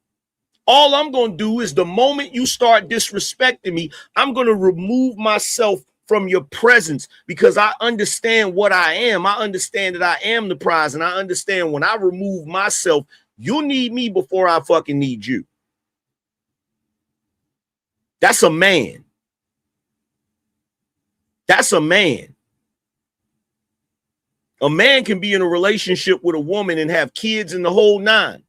All I'm going to do is the moment you start disrespecting me, I'm going to remove myself from your presence because I understand what I am. I understand that I am the prize. And I understand when I remove myself, you'll need me before I fucking need you. That's a man. That's a man. A man can be in a relationship with a woman and have kids in the whole nine.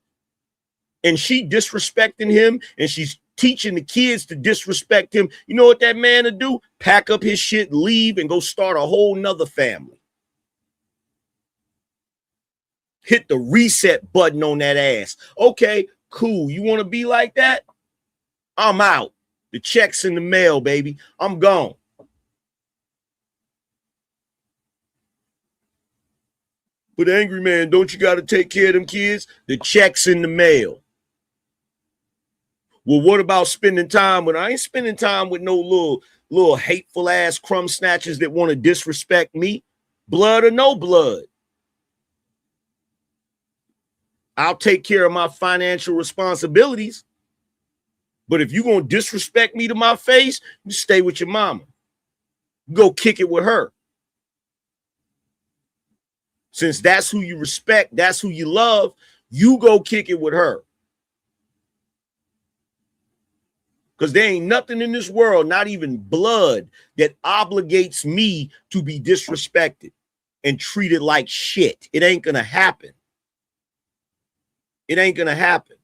And she disrespecting him and she's teaching the kids to disrespect him. You know what that man will do? Pack up his shit, leave, and go start a whole nother family. Hit the reset button on that ass. Okay, cool. You want to be like that? I'm out. The check's in the mail, baby. I'm gone. But Angry Man, don't you got to take care of them kids? The check's in the mail. Well, what about spending time with? I ain't spending time with no little hateful ass crumb snatchers that want to disrespect me. Blood or no blood. I'll take care of my financial responsibilities. But if you're going to disrespect me to my face, you stay with your mama. Go kick it with her. Since that's who you respect, that's who you love, you go kick it with her. Because there ain't nothing in this world, not even blood, that obligates me to be disrespected and treated like shit. It ain't going to happen. It ain't going to happen.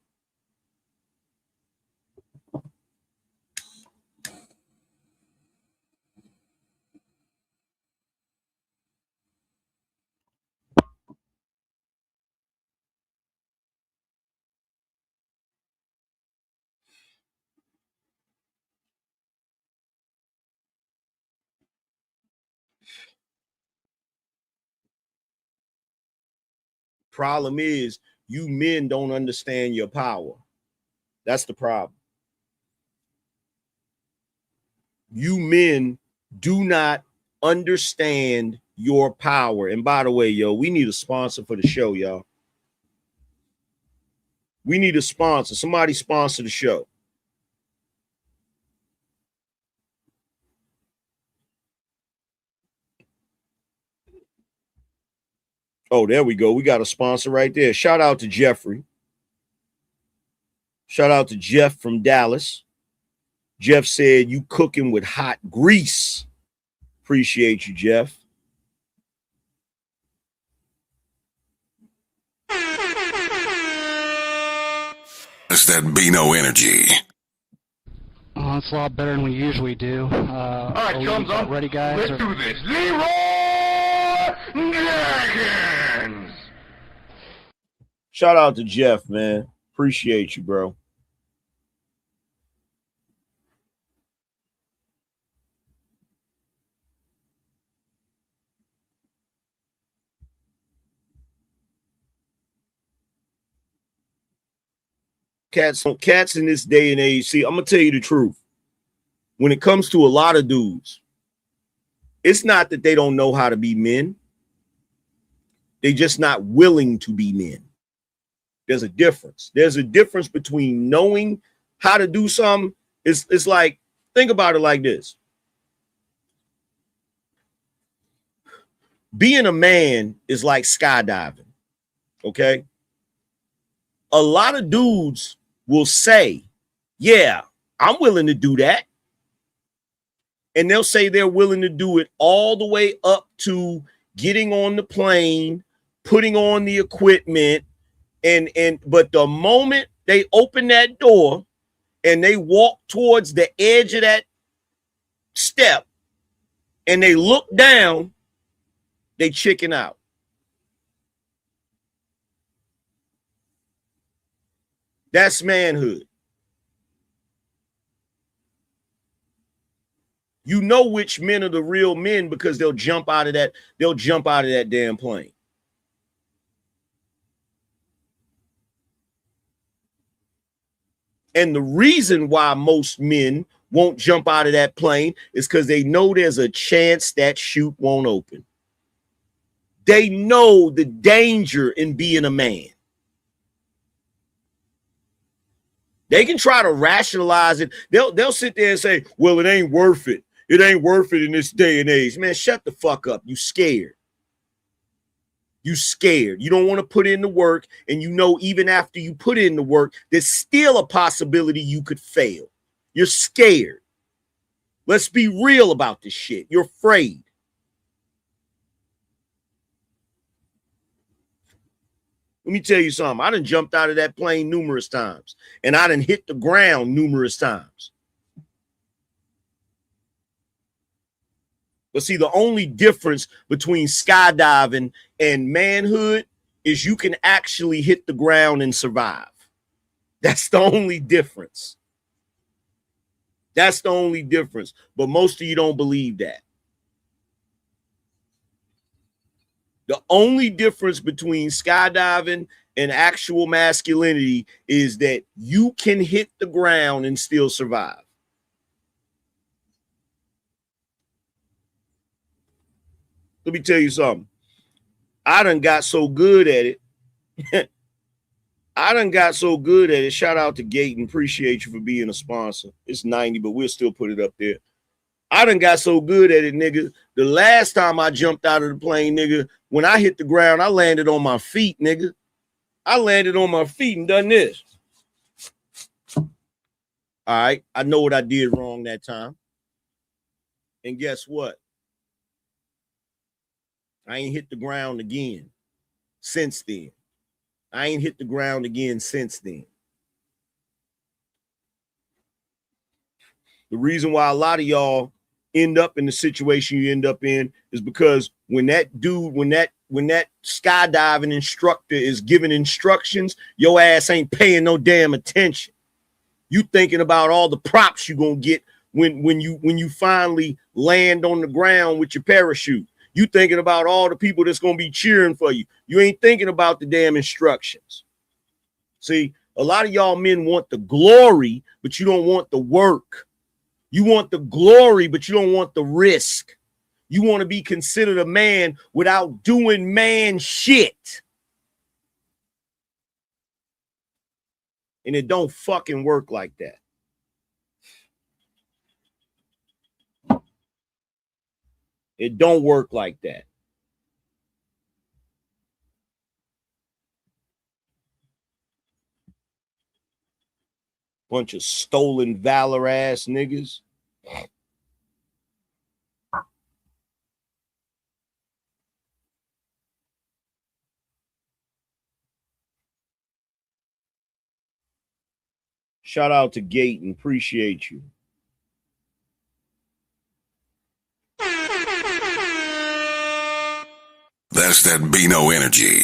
Problem is, you men don't understand your power. That's the problem. You men do not understand your power. And by the way, yo, we need a sponsor for the show, y'all. We need a sponsor. Somebody sponsor the show. Oh, there we go. We got a sponsor right there. Shout out to Jeffrey. Shout out to Jeff from Dallas. Jeff said, you cooking with hot grease. Appreciate you, Jeff. It's that BINO energy. Oh, it's a lot better than we usually do. All right, thumbs up. Ready, guys? Let's do this. Leroy Jenkins. Shout out to Jeff, man. Appreciate you, bro. Cats in this day and age. See, I'm gonna tell you the truth. When it comes to a lot of dudes, it's not that they don't know how to be men. They're just not willing to be men. There's a difference. There's a difference between knowing how to do something. It's like, think about it like this. Being a man is like skydiving, okay? A lot of dudes will say, yeah, I'm willing to do that. And they'll say they're willing to do it all the way up to getting on the plane, putting on the equipment, but the moment they open that door and they walk towards the edge of that step and they look down, they chicken out. That's manhood. You know which men are the real men because they'll jump out of that damn plane. And the reason why most men won't jump out of that plane is because they know there's a chance that chute won't open. They know the danger in being a man. They can try to rationalize it. They'll sit there and say, well, it ain't worth it. It ain't worth it in this day and age. Man, shut the fuck up. You scared. You scared. You don't want to put in the work. And you know, even after you put in the work, there's still a possibility you could fail. You're scared. Let's be real about this shit. You're afraid. Let me tell you something. I done jumped out of that plane numerous times. And I done hit the ground numerous times. But see, the only difference between skydiving and manhood is you can actually hit the ground and survive. That's the only difference. That's the only difference. But most of you don't believe that. The only difference between skydiving and actual masculinity is that you can hit the ground and still survive. Let me tell you something. I done got so good at it. I done got so good at it. Shout out to Gaten. Appreciate you for being a sponsor. It's 90, but we'll still put it up there. I done got so good at it, nigga. The last time I jumped out of the plane, nigga, when I hit the ground, I landed on my feet, nigga. I landed on my feet and done this. All right. I know what I did wrong that time. And guess what? I ain't hit the ground again since then. I ain't hit the ground again since then. The reason why a lot of y'all end up in the situation you end up in is because when that skydiving instructor is giving instructions, your ass ain't paying no damn attention. You thinking about all the props you gonna get when you finally land on the ground with your parachute. You thinking about all the people that's going to be cheering for you. You ain't thinking about the damn instructions. See, a lot of y'all men want the glory, but you don't want the work. You want the glory, but you don't want the risk. You want to be considered a man without doing man shit. And it don't fucking work like that. It don't work like that. Bunch of stolen valor ass niggas. Shout out to Gayton. Appreciate you. That's that BINO energy.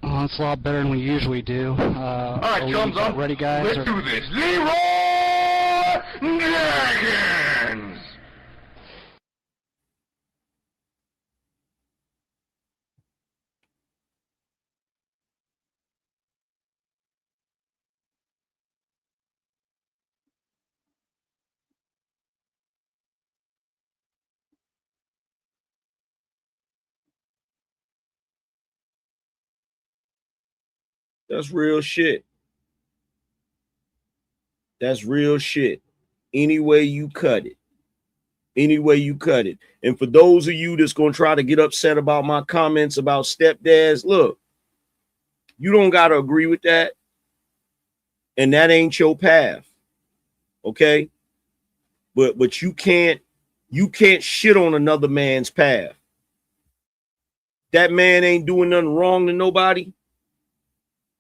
It's a lot better than we usually do. All right, chums up. Ready, guys? Let's do this. Leroy Jenkins. That's real shit. That's real shit. Any way you cut it. Any way you cut it. And for those of you that's going to try to get upset about my comments about stepdads, look, you don't got to agree with that. And that ain't your path. Okay? But you can't shit on another man's path. That man ain't doing nothing wrong to nobody.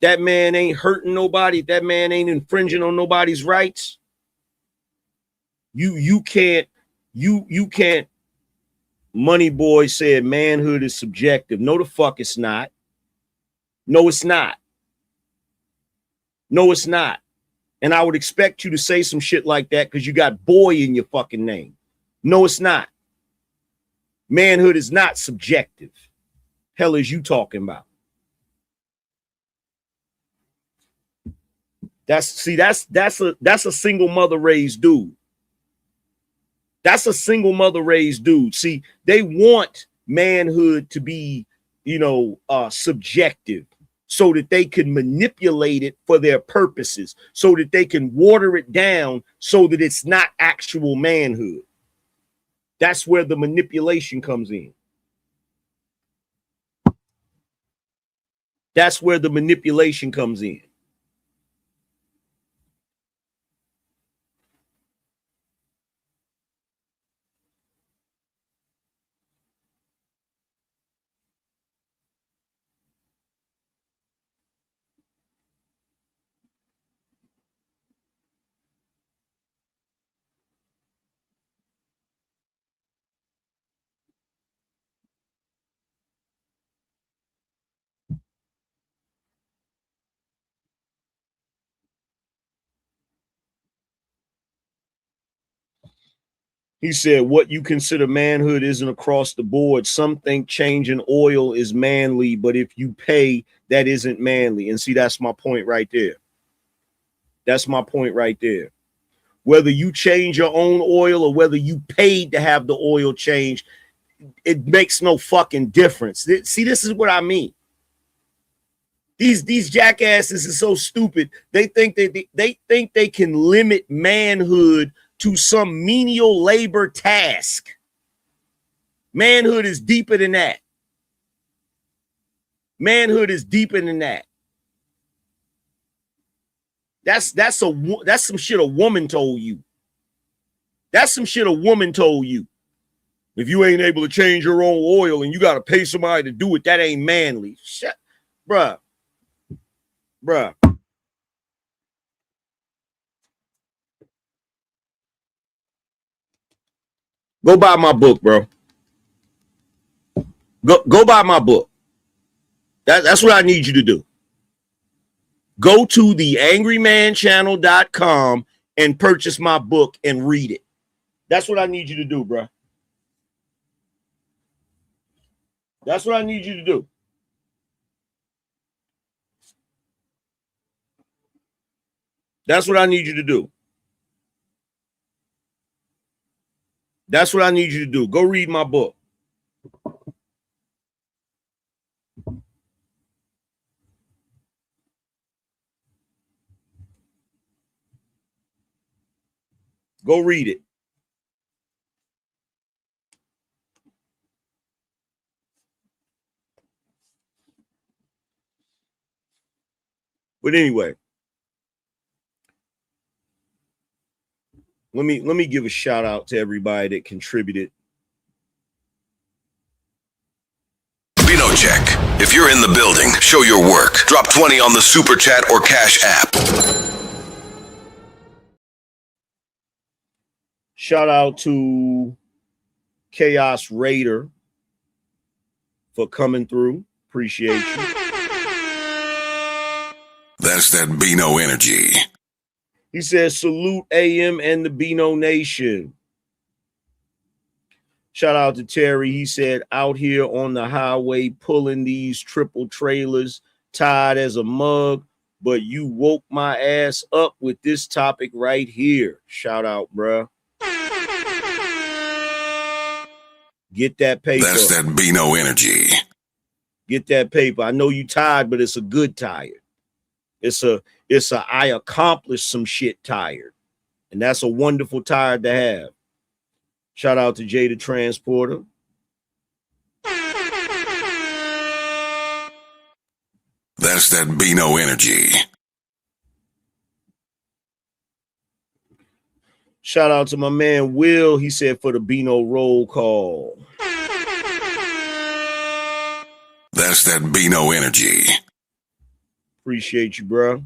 That man ain't hurting nobody. That man ain't infringing on nobody's rights. You can't. Money Boy said manhood is subjective. No, the fuck it's not. No, it's not. No, it's not. And I would expect you to say some shit like that because you got boy in your fucking name. No, it's not. Manhood is not subjective. Hell is you talking about? That's a single mother raised dude. That's a single mother raised dude. See, they want manhood to be, subjective so that they can manipulate it for their purposes, so that they can water it down so that it's not actual manhood. That's where the manipulation comes in. That's where the manipulation comes in. He said, what you consider manhood isn't across the board. Some think changing oil is manly, but if you pay, that isn't manly. And see, that's my point right there. That's my point right there. Whether you change your own oil or whether you paid to have the oil changed, it makes no fucking difference. See, this is what I mean. These jackasses are so stupid. They think they can limit manhood to some menial labor task. Manhood is deeper than that. Manhood is deeper than that. That's some shit a woman told you. That's some shit a woman told you. If you ain't able to change your own oil and you got to pay somebody to do it, that ain't manly. Shut, bruh. Go buy my book, bro. Go buy my book. That's what I need you to do. Go to TheAngrymanChannel.com and purchase my book and read it. That's what I need you to do, bro. That's what I need you to do. That's what I need you to do. That's what I need you to do. Go read my book. Go read it. But anyway, let me give a shout out to everybody that contributed. BINO check. If you're in the building, show your work. Drop 20 on the Super Chat or Cash App. Shout out to Chaos Raider for coming through. Appreciate you. That's that BINO energy. He says, salute AM and the BINO Nation. Shout out to Terry. He said, out here on the highway pulling these triple trailers, tired as a mug, but you woke my ass up with this topic right here. Shout out, bruh. Get that paper. That's that BINO energy. Get that paper. I know you tired, but it's a good tired. It's a I accomplished some shit tired. And that's a wonderful tired to have. Shout out to Jay the Transporter. That's that BINO energy. Shout out to my man Will. He said for the BINO roll call. That's that BINO energy. Appreciate you, bro.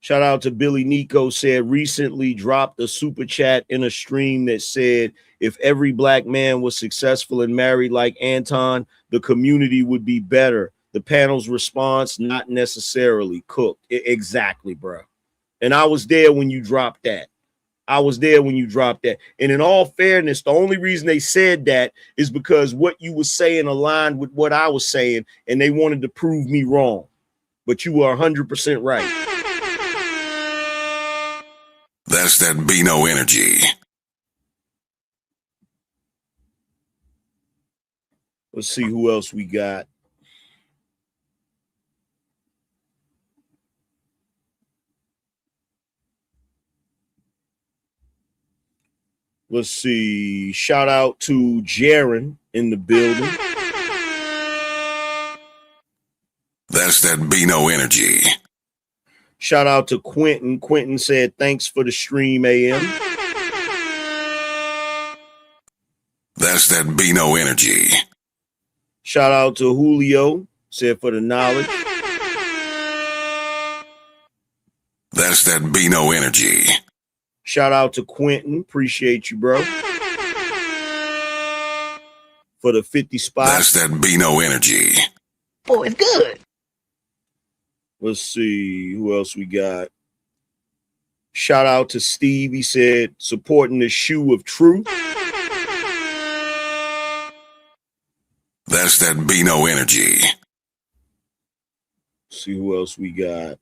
Shout out to Billy Nico, said recently dropped a super chat in a stream that said if every black man was successful and married like Anton, the community would be better. The panel's response, not necessarily. Cooked. Exactly, bro. And I was there when you dropped that. And in all fairness, the only reason they said that is because what you were saying aligned with what I was saying, and they wanted to prove me wrong. But you were 100% right. That's that BINO energy. Let's see who else we got. Let's see. Shout out to Jaron in the building. That's that BINO energy. Shout out to Quentin. Quentin said, thanks for the stream, AM. That's that BINO energy. Shout out to Julio. Said for the knowledge. That's that BINO energy. Shout out to Quentin. Appreciate you, bro. For the 50 spot. That's that BINO energy. Boy, it's good. Let's see who else we got. Shout out to Steve. He said, supporting the shoe of truth. That's that BINO energy. Let's see who else we got.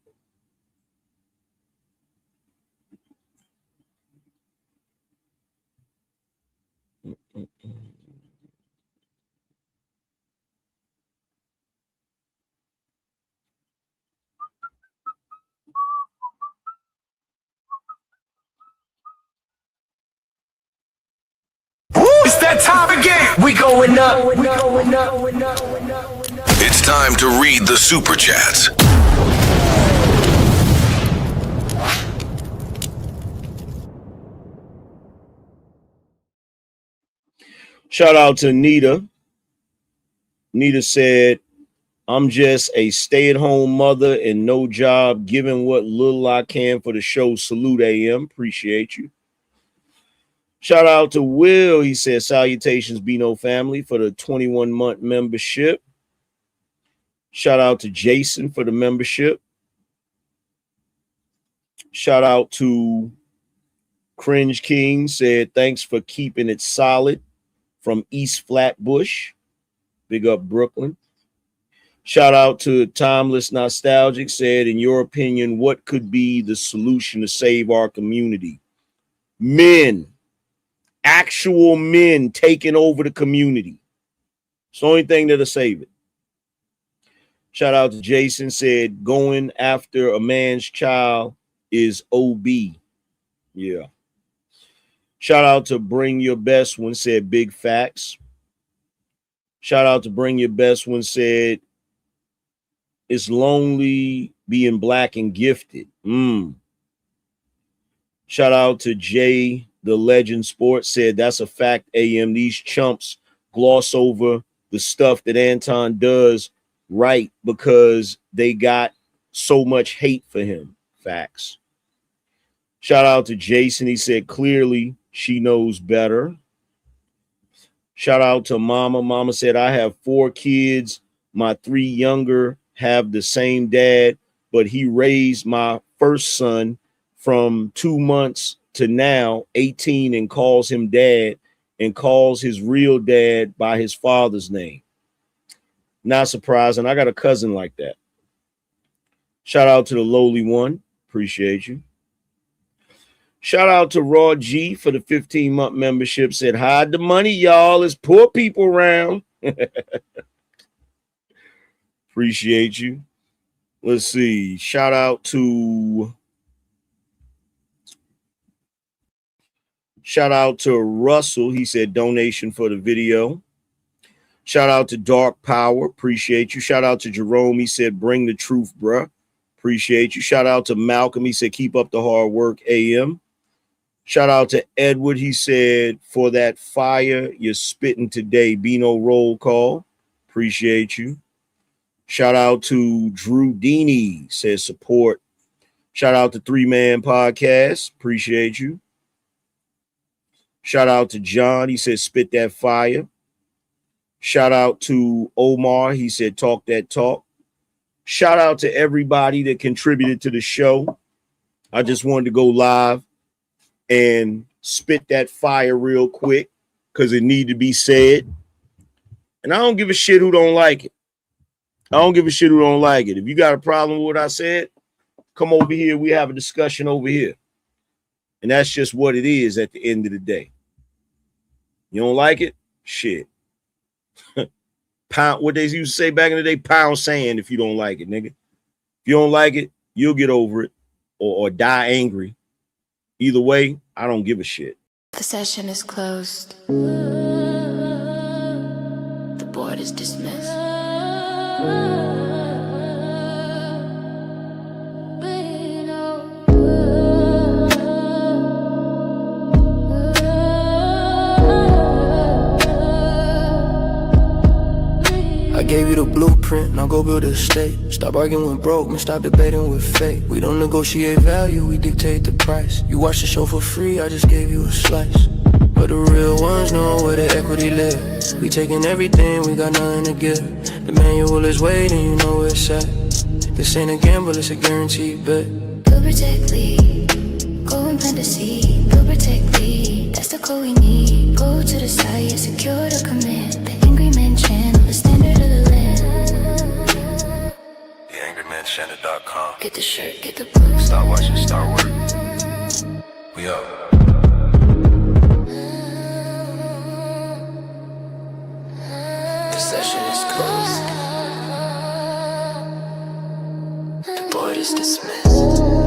It's that time again. We going up. It's time to read the super chats. Shout out to Nita. Nita said, I'm just a stay-at-home mother and no job, giving what little I can for the show. Salute, AM. Appreciate you. Shout out to Will. He said, salutations, BINO family, for the 21-month membership. Shout out to Jason for the membership. Shout out to Cringe King, said, thanks for keeping it solid from East Flatbush. Big up, Brooklyn. Shout out to Timeless Nostalgic, said, in your opinion, what could be the solution to save our community? Men. Actual men taking over the community. It's the only thing that'll save it. Shout out to Jason, said going after a man's child is OB. Yeah. Shout out to Bring Your Best One, said big facts. Shout out to Bring Your Best One, said it's lonely being black and gifted. Shout out to Jay, the Legend Sports, said that's a fact, AM. These chumps gloss over the stuff that Anton does right because they got so much hate for him. Facts. Shout out to Jason. He said clearly she knows better. Shout out to Mama. Mama said, I have 4 kids. My 3 younger have the same dad, but he raised my first son from 2 months to now 18 and calls him dad and calls his real dad by his father's name. Not surprising. I got a cousin like that. Shout out to the lowly one. Appreciate you. Shout out to Raw G for the 15-month membership. Said, hide the money, y'all. There's poor people around. Appreciate you. Let's see. Shout out to Russell. He said donation for the video. Shout out to Dark Power. Appreciate you. Shout out to Jerome. He said bring the truth, bruh. Appreciate you. Shout out to Malcolm. He said keep up the hard work, AM. Shout out to Edward. He said for that fire you're spitting today, BINO roll call. Appreciate you. Shout out to Drew Dini. Says support. Shout out to 3-Man Podcast. Appreciate you. Shout out to John. He said spit that fire. Shout out to Omar. He said talk that talk. Shout out to everybody that contributed to the show. I just wanted to go live and spit that fire real quick because it needed to be said. And I don't give a shit who don't like it. I don't give a shit who don't like it. If you got a problem with what I said, come over here. We have a discussion over here. And that's just what it is at the end of the day. You don't like it? Shit. Pound, what they used to say back in the day, pound sand if you don't like it, nigga. If you don't like it, you'll get over it or die angry. Either way, I don't give a shit. The session is closed. The board is dismissed. I gave you the blueprint, now go build a state. Stop arguing with broke, man, stop debating with fate. We don't negotiate value, we dictate the price. You watch the show for free, I just gave you a slice. But the real ones know where the equity lives. We taking everything, we got nothing to give. The manual is waiting, you know where it's at. This ain't a gamble, it's a guaranteed bet. Go protect, lead. Go and plant the seed. Go protect, lead. That's the code we need. Go to the side, secure the command. The Angryman Channel, the standard of the land. TheAngrymanChannel.com. Get the shirt, get the book. Start watching, start working. We up. The session is closed. The board is dismissed.